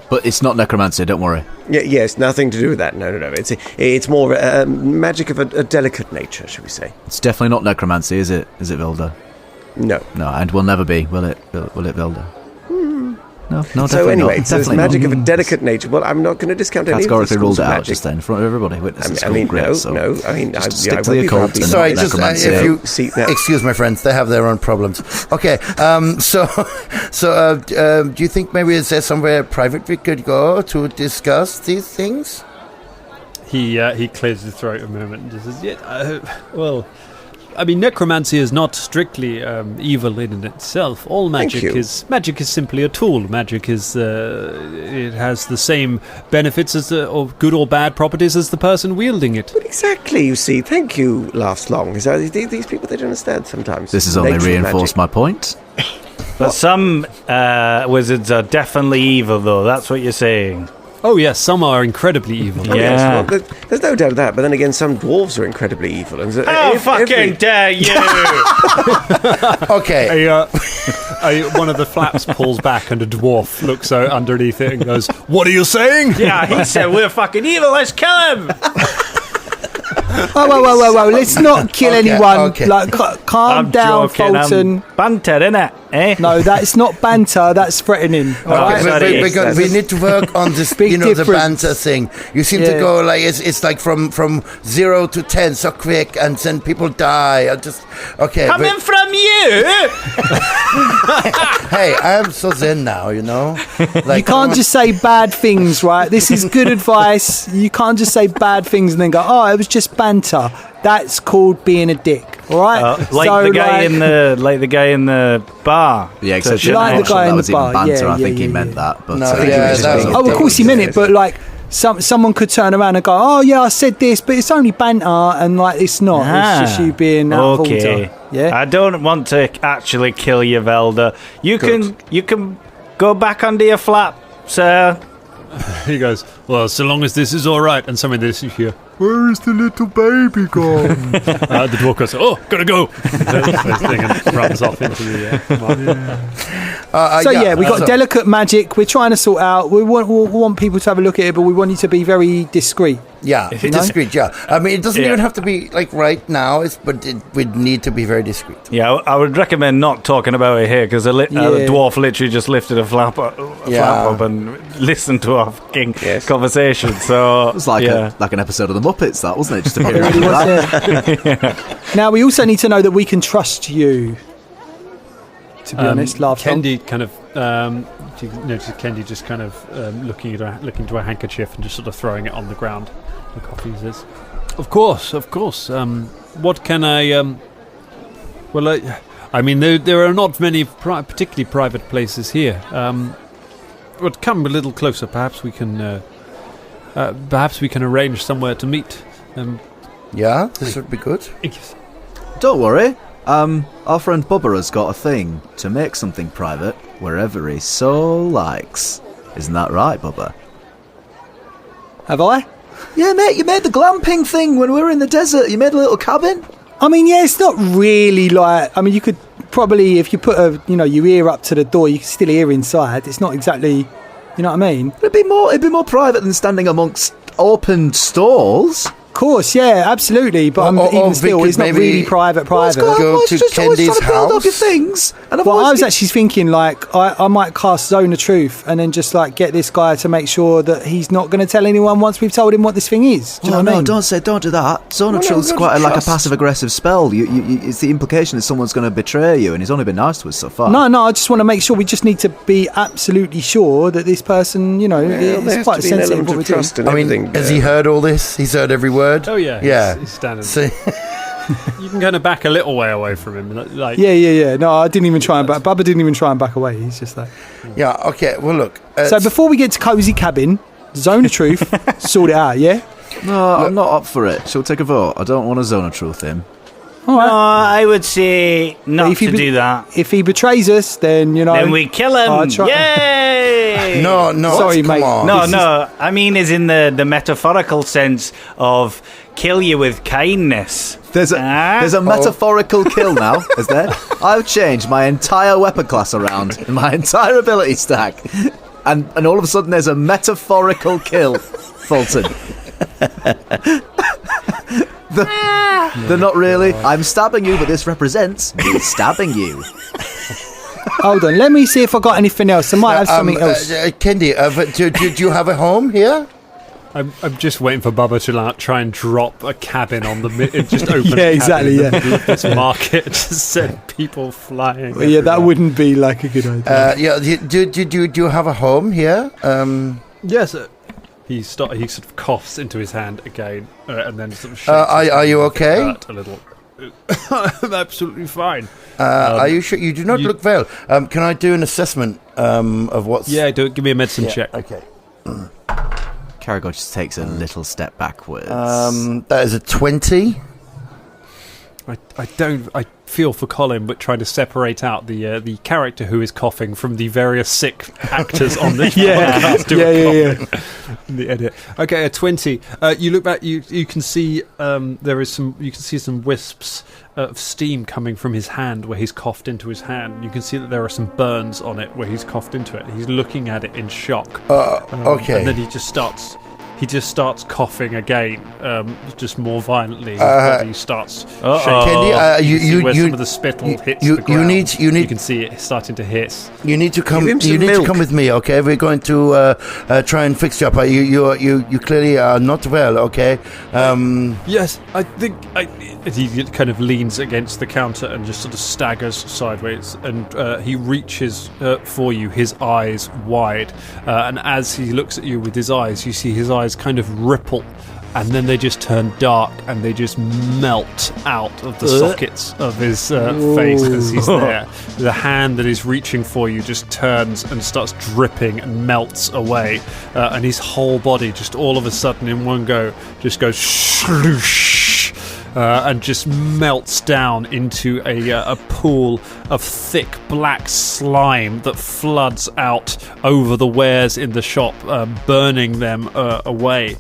But it's not necromancy, don't worry. Yes, nothing to do with that. No. It's more magic of a delicate nature, should we say? It's definitely not necromancy, is it? Is it, Vilda? No. No, and will never be, will it? Will it, Vilda? No, So definitely anyway, not. so it's Definitely magic not. of a delicate nature. Well, I'm not going to discount any of the Categorically schools ruled it of out magic. just then in front of everybody. Witnesses, I mean, great, no. I mean, just I stick to would the be occult happy. and Sorry, not just necromancy. if you See, now- excuse my friends, they have their own problems. Okay, do you think maybe is there somewhere private we could go to discuss these things? He clears his throat a moment and just says, well, I mean, necromancy is not strictly evil in itself. All magic is simply a tool. Magic is it has the same benefits as or good or bad properties as the person wielding it. But exactly, you see. Thank you, laughs long. These people, they don't understand sometimes. This has only Nature of reinforced magic. my point. But some wizards are definitely evil, though. That's what you're saying. Oh yes, some are incredibly evil. Oh, yes, Yeah. well, there's no doubt of that. But then again, some dwarves are incredibly evil. And How fucking dare you! Okay, One of the flaps pulls back and a dwarf looks out underneath it and goes, "What are you saying?" Yeah, he said we're fucking evil. Let's kill him. Whoa. Let's not kill anyone. okay. Like, calm I'm down, joking. Fulton. Banter, innit? Eh? No, that's not banter. That's threatening. All right? sorry. we need to work on this, Big the difference. banter thing. You seem to Yeah. go like it's like from 0 to 10 so quick, and then people die. Coming from you. Hey, I am so zen now, you know. Like, You can't just say bad things, right? This is good advice. You can't just say bad things and then go, "Oh, it was just banter." That's called being a dick. All right. The guy in the bar. Yeah, except So, Like the guy that in was the even bar. banter. Yeah, I think yeah, he yeah, meant yeah. that. But No, I think yeah, he was just that being was- Oh, of course he meant it, but like someone could turn around and go, "Oh yeah, I said this, but it's only banter," and like it's not. It's just you being out of okay. order. Yeah. I don't want to actually kill you, Velda. You can go back under your flap, sir. He goes, "Well, so long as this is all right." And somebody this here, "Where is the little baby gone?" The dwarf goes, "Oh, gotta go." And runs off into the So we got delicate magic. We're trying to sort out. We want people to have a look at it, but we want you to be very discreet. Yeah, discreet. Yeah, I mean, it doesn't even have to be like right now. But it would need to be very discreet. Yeah, I would recommend not talking about it here because the dwarf literally just lifted a flap up and listened to our fucking conversation. So it was like an episode of the Muppets, that wasn't it? Just a It period really of was, that. yeah. Now we also need to know that we can trust you. To be honest, laugh. Kendi kind of, you notice Kendi just kind of looking to a handkerchief and just sort of throwing it on the ground. The coffee says, Of course. What can I? Well, I mean, there are not many particularly private places here. But come a little closer. Perhaps we can arrange somewhere to meet. Yeah, this would be good. Don't worry. Our friend Bubba has got a thing to make something private wherever he so likes. Isn't that right, Bubba? Have I? Yeah, mate, you made the glamping thing when we were in the desert. You made a little cabin. I mean, yeah, it's not really like... I mean, you could probably, if you put your ear up to the door, you can still hear inside. It's not exactly... You know what I mean? It'd be more private than standing amongst open stalls. Of course, yeah, absolutely. But even still, it's not really private. Go to Kendi's house. Build up your things. And Well, I was actually thinking, like, I might cast Zone of Truth and then just, like, get this guy to make sure that he's not going to tell anyone once we've told him what this thing is. Do you know what I mean? Don't do that. Zone of Truth's quite like a passive-aggressive spell. It's the implication that someone's going to betray you, and he's only been nice to us so far. No, I just want to make sure. We just need to be absolutely sure that this person, it's quite sensitive what we're doing. I mean, has he heard all this? He's heard every word? Oh, yeah. Yeah. He's standing there. You can kind of back a little way away from him. Like, Yeah. No, I didn't even try and back. Bubba didn't even try and back away. He's just like... Yeah, okay. Well, look. So before we get to Cozy Cabin, Zone of Truth, sort it out, yeah? No, I'm not up for it. Shall we take a vote? I don't want a Zone of Truth him. All right. No, I would say not to do that. If he betrays us, then, Then we kill him. Yay! No. Sorry, come mate. on. No. I mean, is in the metaphorical sense of kill you with kindness. There's a metaphorical kill now, is there? I've changed my entire weapon class around in my entire ability stack, and all of a sudden there's a metaphorical kill, Fulton. They're not really. I'm stabbing you, but this represents me stabbing you. Hold on, let me see if I got anything else. I might have something else. Kendi, do you have a home here? I'm just waiting for Bubba to try and drop a cabin on the just open. Yeah, exactly. Yeah, this market to send people flying. Well, yeah, that wouldn't be like a good idea. Do you have a home here? Yes. He sort of coughs into his hand again, and then sort of. Are you okay? A little. I'm absolutely fine. Are you sure? You do not look well. Can I do an assessment of what's? Yeah, give me a medicine check. Okay. Caragor just takes a little step backwards. That is a 20. I feel for Colin, but trying to separate out the character who is coughing from the various sick actors on this podcast who are coughing. The edit. Okay, a 20. You look back. You can see there is some. You can see some wisps of steam coming from his hand where he's coughed into his hand. You can see that there are some burns on it where he's coughed into it. He's looking at it in shock. Okay. And then he just starts coughing again, just more violently. His body starts shaking. Kendi, you where some of the spittle hits the ground. You can see it starting to hiss. You need to come. You need to come with me, okay? We're going to try and fix you up. You clearly are not well, okay? Yes, I think he kind of leans against the counter and just sort of staggers sideways, and he reaches for you, his eyes wide, and as he looks at you with his eyes, you see his eyes kind of ripple, and then they just turn dark and they just melt out of the sockets of his face as he's there. The hand that is reaching for you just turns and starts dripping and melts away, and his whole body just all of a sudden in one go just goes sloosh, and just melts down into a pool of thick black slime that floods out over the wares in the shop, burning them away,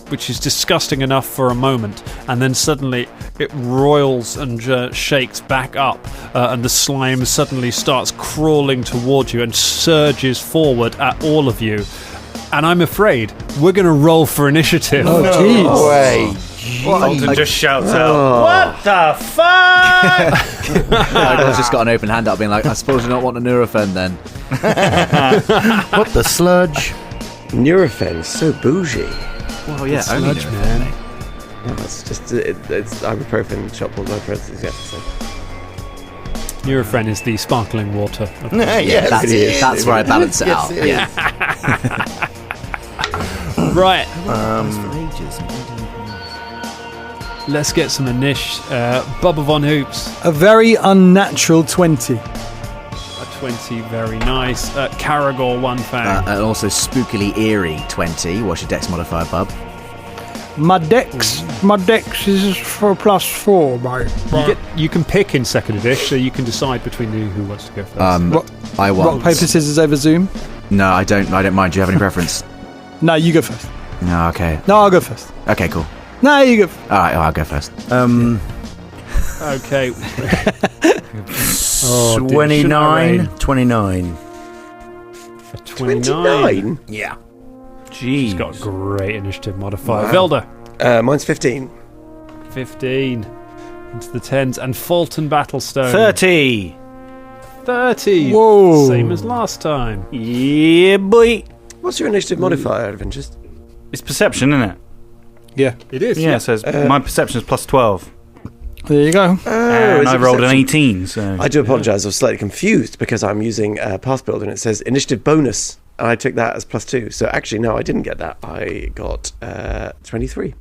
which is disgusting enough for a moment, and then suddenly it roils and shakes back up, and the slime suddenly starts crawling towards you and surges forward at all of you. And I'm afraid we're going to roll for initiative. Oh, jeez. No way. Fulton just shouts out, "What the fuck?" Caragor's just got an open hand up being like, I suppose you don't want a Nurofen then. What the sludge? Nurofen, so bougie. Well, yeah, The only sludge, Nurofen, man. mate. No, it's just it's ibuprofen, shot called ibuprofen. Yeah, so. Nurofen is the sparkling water. Yes, That's where I balance it out. Yes, Yeah. Right. Let's get some Bubba Von Hoops. A very unnatural 20. A 20, very nice. Caragor, one fang. And also spookily eerie 20. What's your dex modifier, bub? My dex is for +4, mate. You can pick in second edition, so you can decide between who wants to go first. I want. Rock, paper, scissors over Zoom? No, I don't mind. Do you have any preference? No, you go first. No, okay. No, I'll go first. Okay, cool. No, you go. All right, I'll go first. Okay. 29. 29. 29. Yeah. He's got a great initiative modifier. Velda. Mine's 15. 15. Into the 10s. And Fulton Battlestone. 30. 30. Whoa. Same as last time. Yeah, boy. What's your initiative modifier, out of interest? It's perception, isn't it? Yeah. It is. Yeah, so my perception is plus 12. There you go. And I rolled an 18, so... I do apologise, I was slightly confused because I'm using Path Builder and it says initiative bonus, and I took that as +2. So actually, no, I didn't get that. I got 23.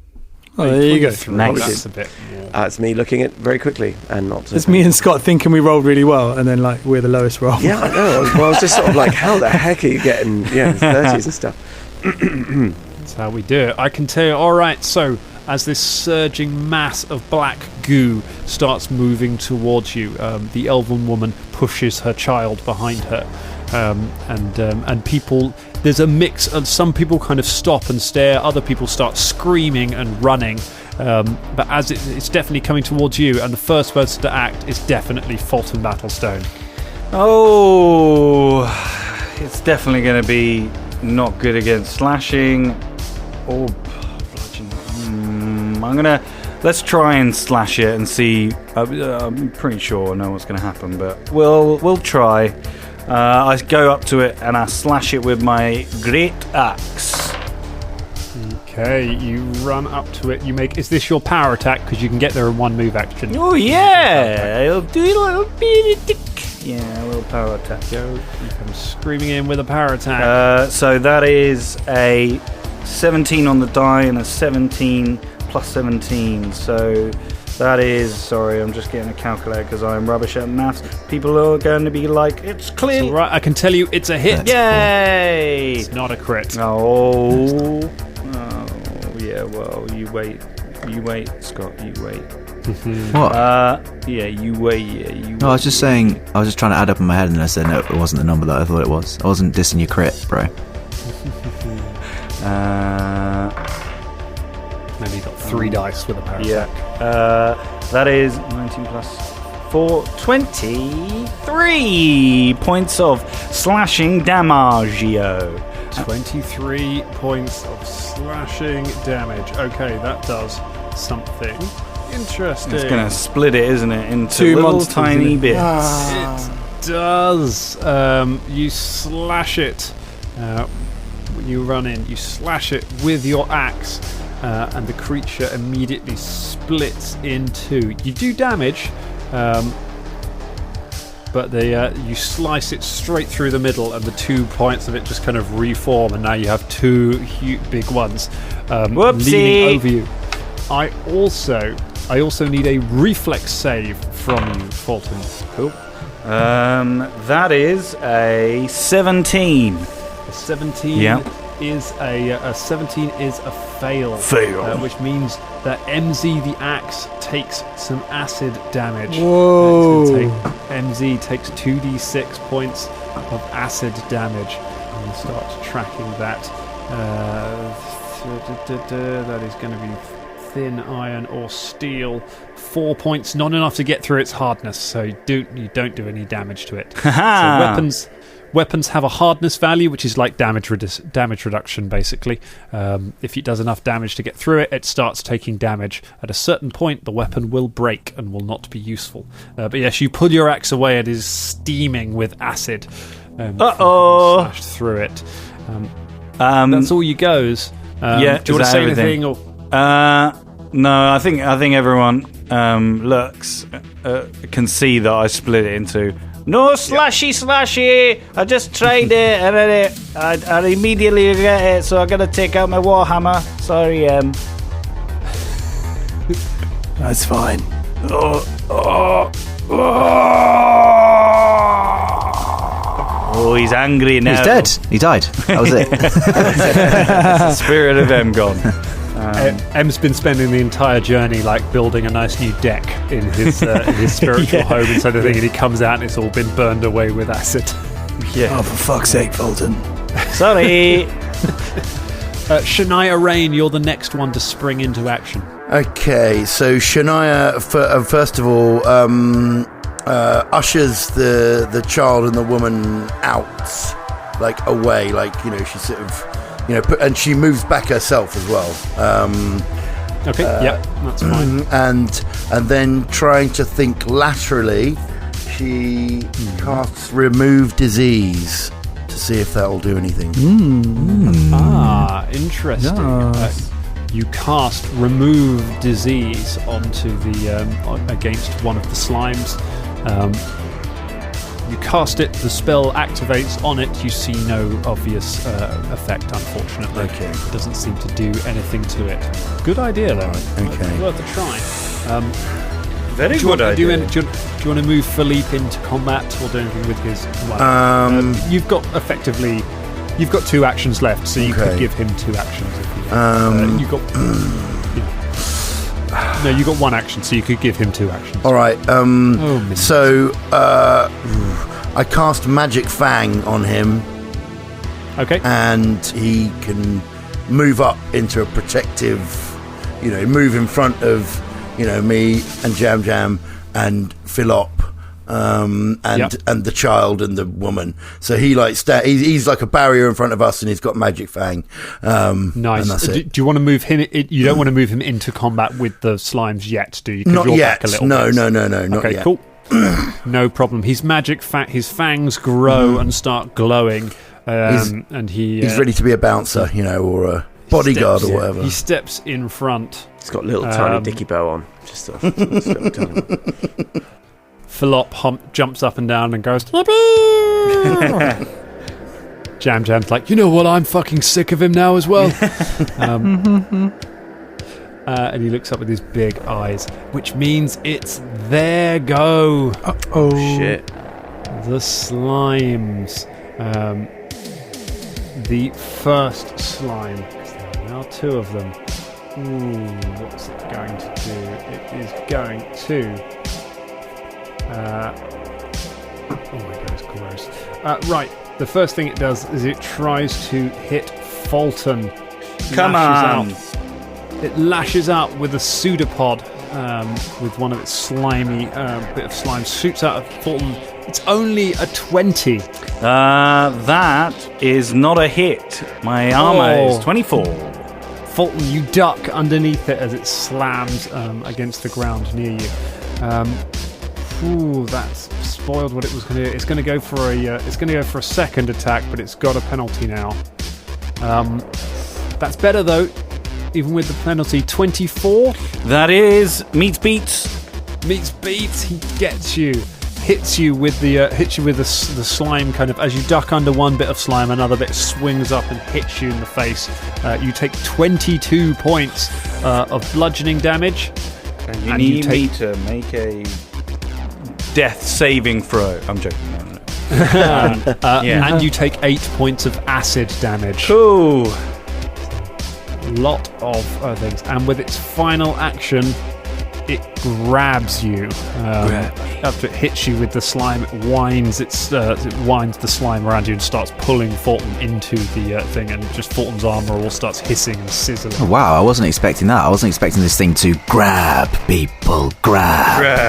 Oh, there you go. Nice. That's a bit more. It's me looking at very quickly and not... It's me and Scott thinking we rolled really well, and then like we're the lowest roll. Yeah, I know. I was just sort of like, how the heck are you getting 30s and stuff? That's how we do it. I can tell you. All right, so as this surging mass of black goo starts moving towards you, the elven woman pushes her child behind her, and people. There's a mix of some people kind of stop and stare, other people start screaming and running. But as it's definitely coming towards you, and the first person to act is definitely Fulton Battlestone. Oh, it's definitely going to be not good against slashing or bludgeoning. Let's try and slash it and see. I'm pretty sure I know what's going to happen, but we'll try. I go up to it and I slash it with my great axe. Okay, you run up to it. You make. Is this your power attack? Because you can get there in one move action. Oh yeah, I'll do a little bit. Yeah, a little power attack. Go. You come screaming in with a power attack. So that is a 17 on the die and a 17 plus 17. So that is. Sorry, I'm just getting a calculator because I'm rubbish at maths. People are going to be like, "It's clear." It's all right. I can tell you, it's a hit. Yay! It's not a crit. Oh, yeah. Well, you wait, Scott. You wait. What? Yeah, you wait. No, I was just saying. I was just trying to add up in my head, and I said no, it wasn't the number that I thought it was. I wasn't dissing your crit, bro. Maybe you got 3 dice with a power Yeah. attack. That is 19 plus 4, 23 points of slashing damage. 23 points of slashing damage. Okay, that does something interesting. It's going to split it, isn't it, into 2 little monsters, tiny bits. It does. You slash it. When you run in, you slash it with your axe, and the creature immediately splits in 2. You do damage, but you slice it straight through the middle, and the 2 points of it just kind of reform, and now you have 2 big ones leaning over you. I also need a reflex save from you, Fulton. Cool. That is a 17. A 17 is a 17 is a fail. Which means that MZ the axe takes some acid damage. Whoa. MZ takes 2d6 points of acid damage. And we'll start tracking that. That is going to be thin iron or steel. 4 points, not enough to get through its hardness, so you don't do any damage to it. So weapons have a hardness value, which is like damage reduction, basically. If it does enough damage to get through it, it starts taking damage. At a certain point, the weapon will break and will not be useful. But yes, you pull your axe away, it is steaming with acid. Slashed through it. That's all you goes. Do you want to say anything? Or? No, I think everyone looks can see that I split it into. No slashy! I just tried it and I immediately regret it, so I gotta take out my warhammer. Sorry, That's fine. Oh, he's angry now. He's dead. He died. That was it. The spirit of M gone. M's been spending the entire journey like building a nice new deck in his spiritual home and sort of thing, and he comes out and it's all been burned away with acid. Yeah. Oh, for fuck's sake, Fulton. Sorry. Shania Rain, you're the next one to spring into action. Okay, so Shania, first of all, ushers the child and the woman out, like away, like, you know, she sort of, you know, and she moves back herself as well. Okay, that's fine. And then trying to think laterally, she casts Remove Disease to see if that'll do anything. Interesting. Yes. You cast Remove Disease onto the against one of the slimes. You cast it, the spell activates on it. You see no obvious effect, unfortunately. Okay. It doesn't seem to do anything to it. Good idea, though. Okay. Worth a try. Very Do you good idea. want to move Philippe into combat or do anything with his? You've got 2 actions left, so you could give him 2 actions if you want. You got 1 action, so you could give him 2 actions. All right. So I cast Magic Fang on him. Okay. And he can move up into a protective, you know, move in front of, you know, me and Jam Jam and Philop. And the child and the woman. So he he's like a barrier in front of us, and he's got Magic Fang. Nice. And that's it. Do you want to move him? You don't want to move him into combat with the slimes yet, do you? Not you're yet. Back a little No, bit. not okay, yet. Cool. No problem. His his fangs grow and start glowing, and he's ready to be a bouncer, you know, or a bodyguard or whatever. He steps in front. He's got a little tiny dicky bow on. Just a little tiny. Philop jumps up and down and goes, Jam Jam's like, you know what, I'm fucking sick of him now as well. And he looks up with his big eyes, which means it's their go. Oh shit. The slimes. The first slime. There are now 2 of them. Ooh, what's it going to do? It is going to... oh my god, it's gross. Right, the first thing it does is it tries to hit Fulton. Come on! It lashes out with a pseudopod, with one of its slimy bit of slime shoots out of Fulton. It's only a 20. That is not a hit. My armor is 24. Fulton, you duck underneath it as it slams against the ground near you. Ooh, that's spoiled what it was going to do. It's going to go for a second attack, but it's got a penalty now. That's better though, even with the penalty. 24. That is meets beats. Meets beats. He gets you, hits you with the slime kind of as you duck under one bit of slime, another bit swings up and hits you in the face. You take 22 points of bludgeoning damage. And you need me to make a death saving throw. I'm joking. No. And you take 8 points of acid damage. Cool. Lot of things. And with its final action, it grabs you. After it hits you with the slime, it winds the slime around you and starts pulling Fulton into the thing, and just Fulton's armor all starts hissing and sizzling. Oh, wow, I wasn't expecting that. I wasn't expecting this thing to grab people. There.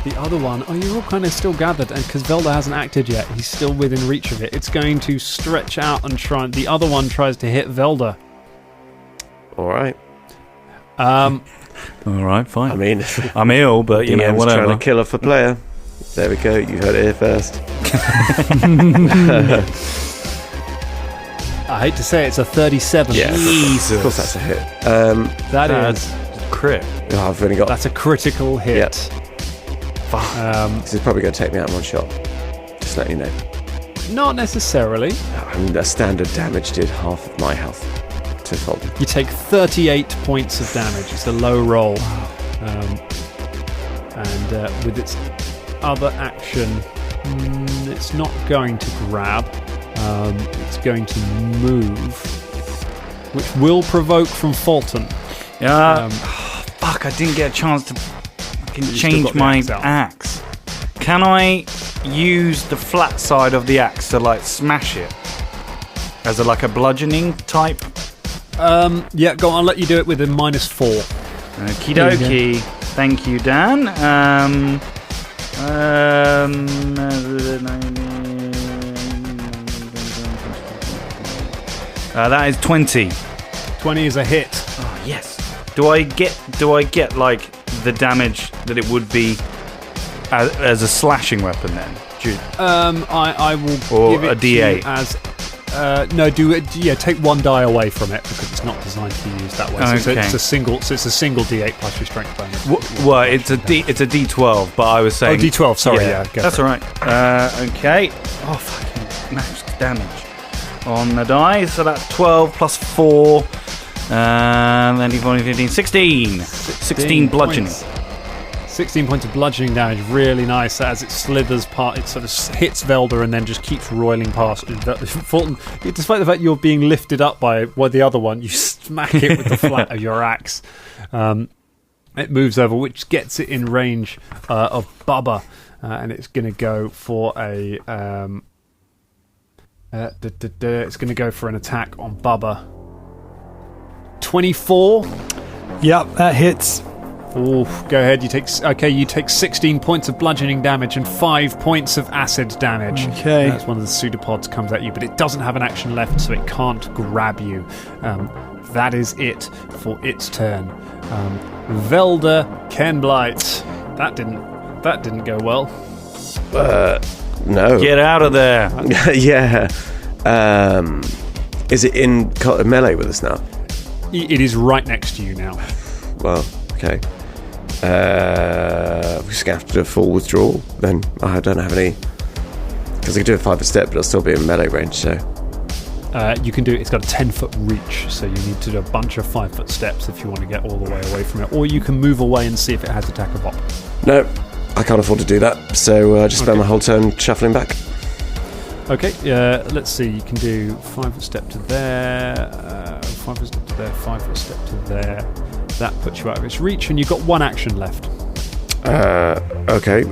The other one, you're all kind of still gathered, and because Velda hasn't acted yet, he's still within reach of it. It's going to stretch out and try. The other one tries to hit Velda. All right. All right, fine. I mean, I'm ill, but you know, whatever. Trying to kill her for player. There we go. You heard it here first. I hate to say it's a 37. Yeah, Jesus. Of course that's a hit. That is crit. Oh, I've only got. That's a critical hit. Yep. This is probably going to take me out in one shot. Just let you know. Not necessarily. I mean, a standard damage did half of my health to Fulton. You take 38 points of damage. It's a low roll. And with its other action, it's not going to grab. It's going to move, which will provoke from Fulton. Fuck, I didn't get a chance to change my axe. Can I use the flat side of the axe to like smash it as a bludgeoning type? Yeah, go on. I'll let you do it with a -4. Okie dokie. Thank you, Dan. That is 20. 20 is a hit. Oh, yes. Do I get like the damage that it would be as a slashing weapon then? I will or give it a D8 to you as no, do it. Yeah, take 1 die away from it because it's not designed to be used that way. So Okay. it's a single D8 plus your strength bonus. Well, it's a D12, but I was saying D12. Sorry, yeah, go that's for all it. right. Okay. Oh, fucking max damage on the die. So that's 12 plus 4. Then 15, 16. 16 bludgeoning. 16 points of bludgeoning damage, really nice. As it slithers past, it sort of hits Velda and then just keeps roiling past. Fulton, despite the fact you're being lifted up by the other one, you smack it with the flat of your axe. It moves over, which gets it in range of Bubba, and it's going to go for a. It's going to go for an attack on Bubba. 24. Yep, that hits. Oh, go ahead. You take 16 points of bludgeoning damage and 5 points of acid damage. Okay. That's one of the pseudopods comes at you, but it doesn't have an action left, so it can't grab you. That is it for its turn. Velda Kenblight. That didn't go well. No. Get out of there. Yeah. Is it in melee with us now? It is right next to you now. Well, okay. We're just going to have to do a full withdrawal. Then I don't have any. Because I can do a 5-foot step, but I'll still be in melee range, so. You can do it. It's got a 10-foot reach, so you need to do a bunch of 5-foot steps if you want to get all the way away from it. Or you can move away and see if it has attack of op. No, I can't afford to do that, so just spend my whole turn shuffling back. Okay, let's see. You can do 5-foot step to there, 5-foot step to there, 5-foot step to there. That puts you out of its reach, and you've got 1 action left. Okay.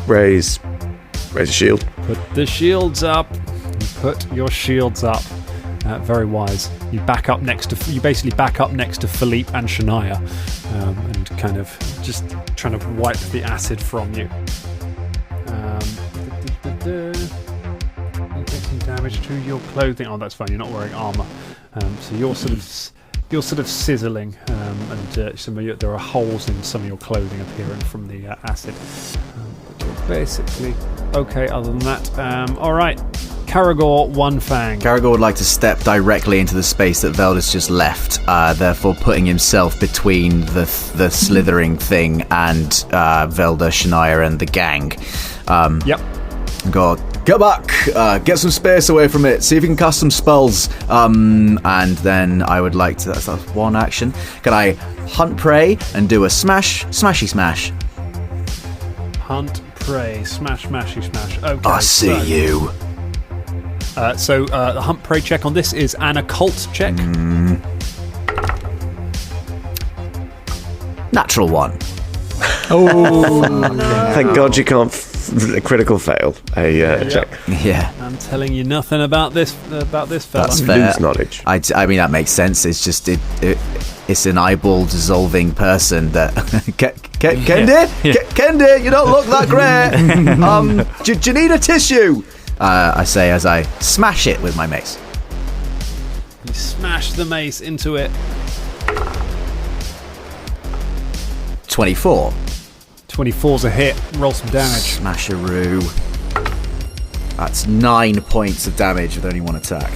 Raise a shield. Put the shields up. You put your shields up. Very wise. You back up next to. You basically back up next to Philippe and Shania, and kind of just trying to wipe the acid from you. You take some damage to your clothing. Oh, that's fine. You're not wearing armor, so you're sort of sizzling, and there are holes in some of your clothing appearing from the acid. But you're basically okay. Other than that, all right. Karagor One Fang. Karagor would like to step directly into the space that Velda's just left, therefore putting himself between the slithering thing and Velda, Shania, and the gang. Yep. God, get back! Get some space away from it. See if you can cast some spells. And then I would like to. That's 1 action. Can I hunt prey and do a smashy smash? Hunt prey, smashy smash. Okay. I see you. So the hunt prey check on this is an occult check. Natural 1. Oh, Thank God you can't critical fail a check. Yeah. I'm telling you nothing about this fella. That's fair. Lose knowledge. I mean, that makes sense. It's just it's an eyeball dissolving person that Kendi, Kendi, you don't look that great. Do you need a tissue? I say as I smash it with my mace. You smash the mace into it. 24. 24's a hit. Roll some damage. Smasheroo. That's 9 points of damage with only 1 attack.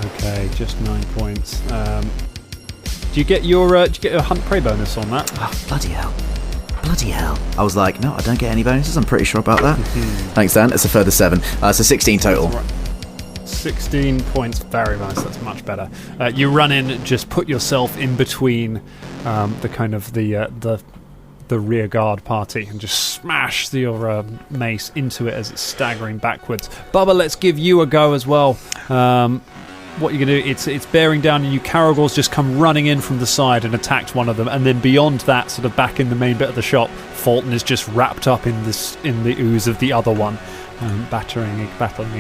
Okay, just 9 points. Do you get your hunt prey bonus on that? Oh, bloody hell. I was like, no, I don't get any bonuses. I'm pretty sure about that. Thanks, Dan. It's a further 7. So 16 total. Right. 16 points. Very nice. That's much better. You run in, just put yourself in between the kind of the rear guard party and just smash your mace into it as it's staggering backwards. Bubba, let's give you a go as well. what you're going to do, it's bearing down on you. Caragor's just come running in from the side and attacked one of them, and then beyond that, sort of back in the main bit of the shop, Fulton is just wrapped up in the ooze of the other one, battling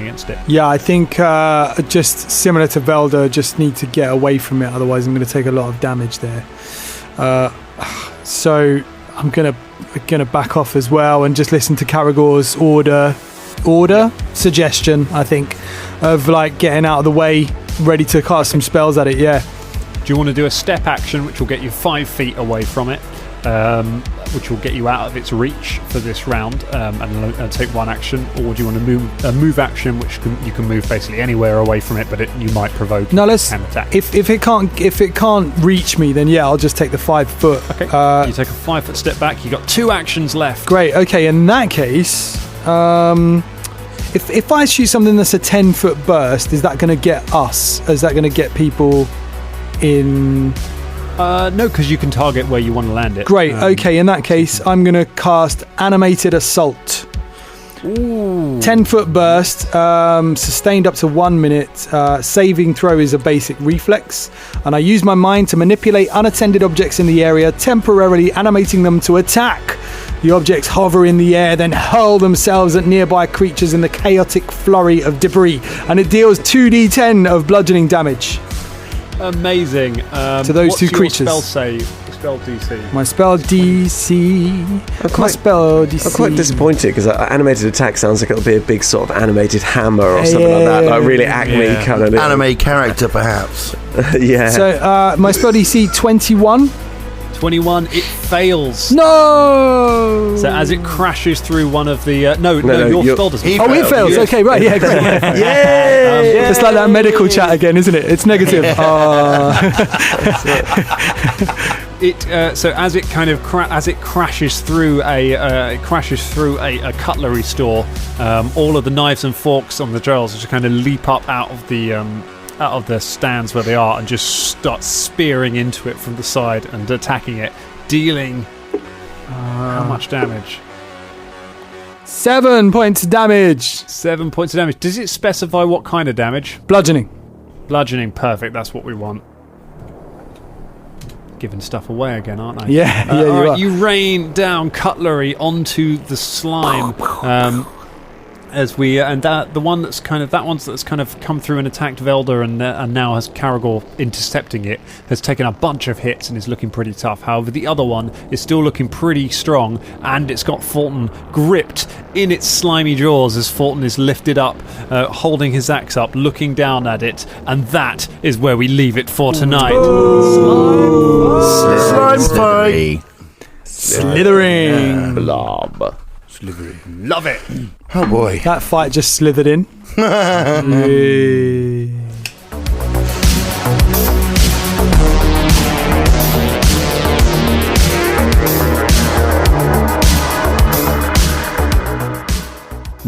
against it. Yeah, I think just similar to Velda, just need to get away from it, otherwise I'm going to take a lot of damage there. So I'm gonna back off as well and just listen to Caragor's order suggestion, I think, of like getting out of the way, ready to cast some spells at it. Yeah. Do you want to do a step action, which will get you 5 feet away from it, which will get you out of its reach for this round, and take one action, or do you want to move a move action, which you can move basically anywhere away from it, but you might provoke? No, let's. An attack. If it can't reach me, then yeah, I'll just take the 5 foot. Okay. You take a 5 foot step back. You got 2 actions left. Great. Okay. In that case, if I shoot something that's a 10-foot burst, is that going to get us? Is that going to get people in? No, because you can target where you want to land it. Great. Okay, in that case, I'm going to cast Animated Assault. Ooh. 10-foot burst, sustained up to 1 minute. Saving throw is a basic reflex, and I use my mind to manipulate unattended objects in the area, temporarily animating them to attack. The objects hover in the air, then hurl themselves at nearby creatures in the chaotic flurry of debris, and it deals 2d10 of bludgeoning damage. Amazing. To those two creatures. Spell save. Spell DC. My spell DC. I'm quite disappointed because animated attack sounds like it'll be a big sort of animated hammer or something like that. Like really Acme kind of anime character, perhaps. Yeah. So my spell DC 21. 21, it fails. No! So as it crashes through one of the... your spell doesn't. Oh, it fails. Yes. Okay, right, yeah, great. Yay! It's like that medical chat again, isn't it? It's negative. So as it kind of crashes through a cutlery store, all of the knives and forks on the drills just kind of leap up out of the stands where they are and just start spearing into it from the side and attacking it, dealing how much damage? 7 points of damage. 7 points of damage. Does it specify what kind of damage? Bludgeoning. Bludgeoning, perfect. That's what we want. Giving stuff away again, aren't I? Yeah, all right, you rain down cutlery onto the slime. As we the one that's kind of come through and attacked Velda and now has Caragor intercepting it, has taken a bunch of hits and is looking pretty tough. However, the other one is still looking pretty strong, and it's got Fulton gripped in its slimy jaws as Fulton is lifted up, holding his axe up, looking down at it, and that is where we leave it for tonight. Slime fight. Slithering. Blob. Slithering. Love it. Oh boy. That fight just slithered in.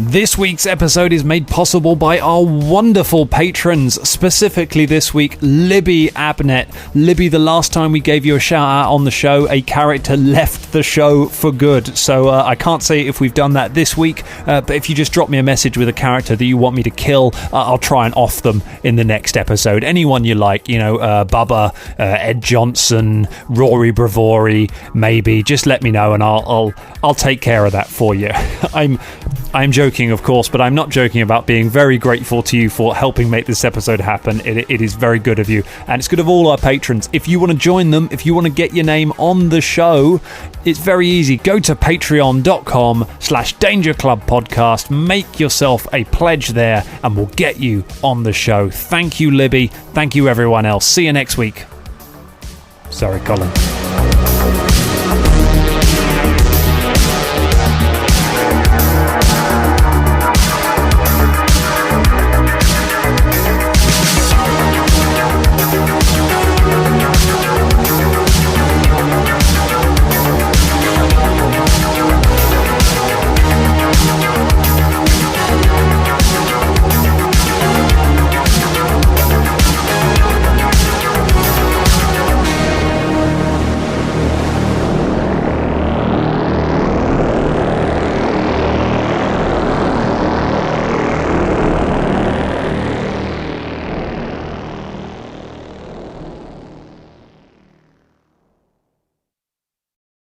This week's episode is made possible by our wonderful patrons, specifically this week, Libby Abnett. Libby, the last time we gave you a shout out on the show, a character left the show for good. So I can't say if we've done that this week, but if you just drop me a message with a character that you want me to kill, I'll try and off them in the next episode. Anyone you like, Bubba, Ed Johnson, Rory Bravori, maybe. Just let me know and I'll take care of that for you. I'm joking, of course, but I'm not joking about being very grateful to you for helping make this episode happen. It is very good of you, and it's good of all our patrons. If you want to join them, if you want to get your name on the show, it's very easy. Go to patreon.com/Danger Club Podcast, make yourself a pledge there, and we'll get you on the show. Thank you, Libby. Thank you, everyone else. See you next week. Sorry, Colin.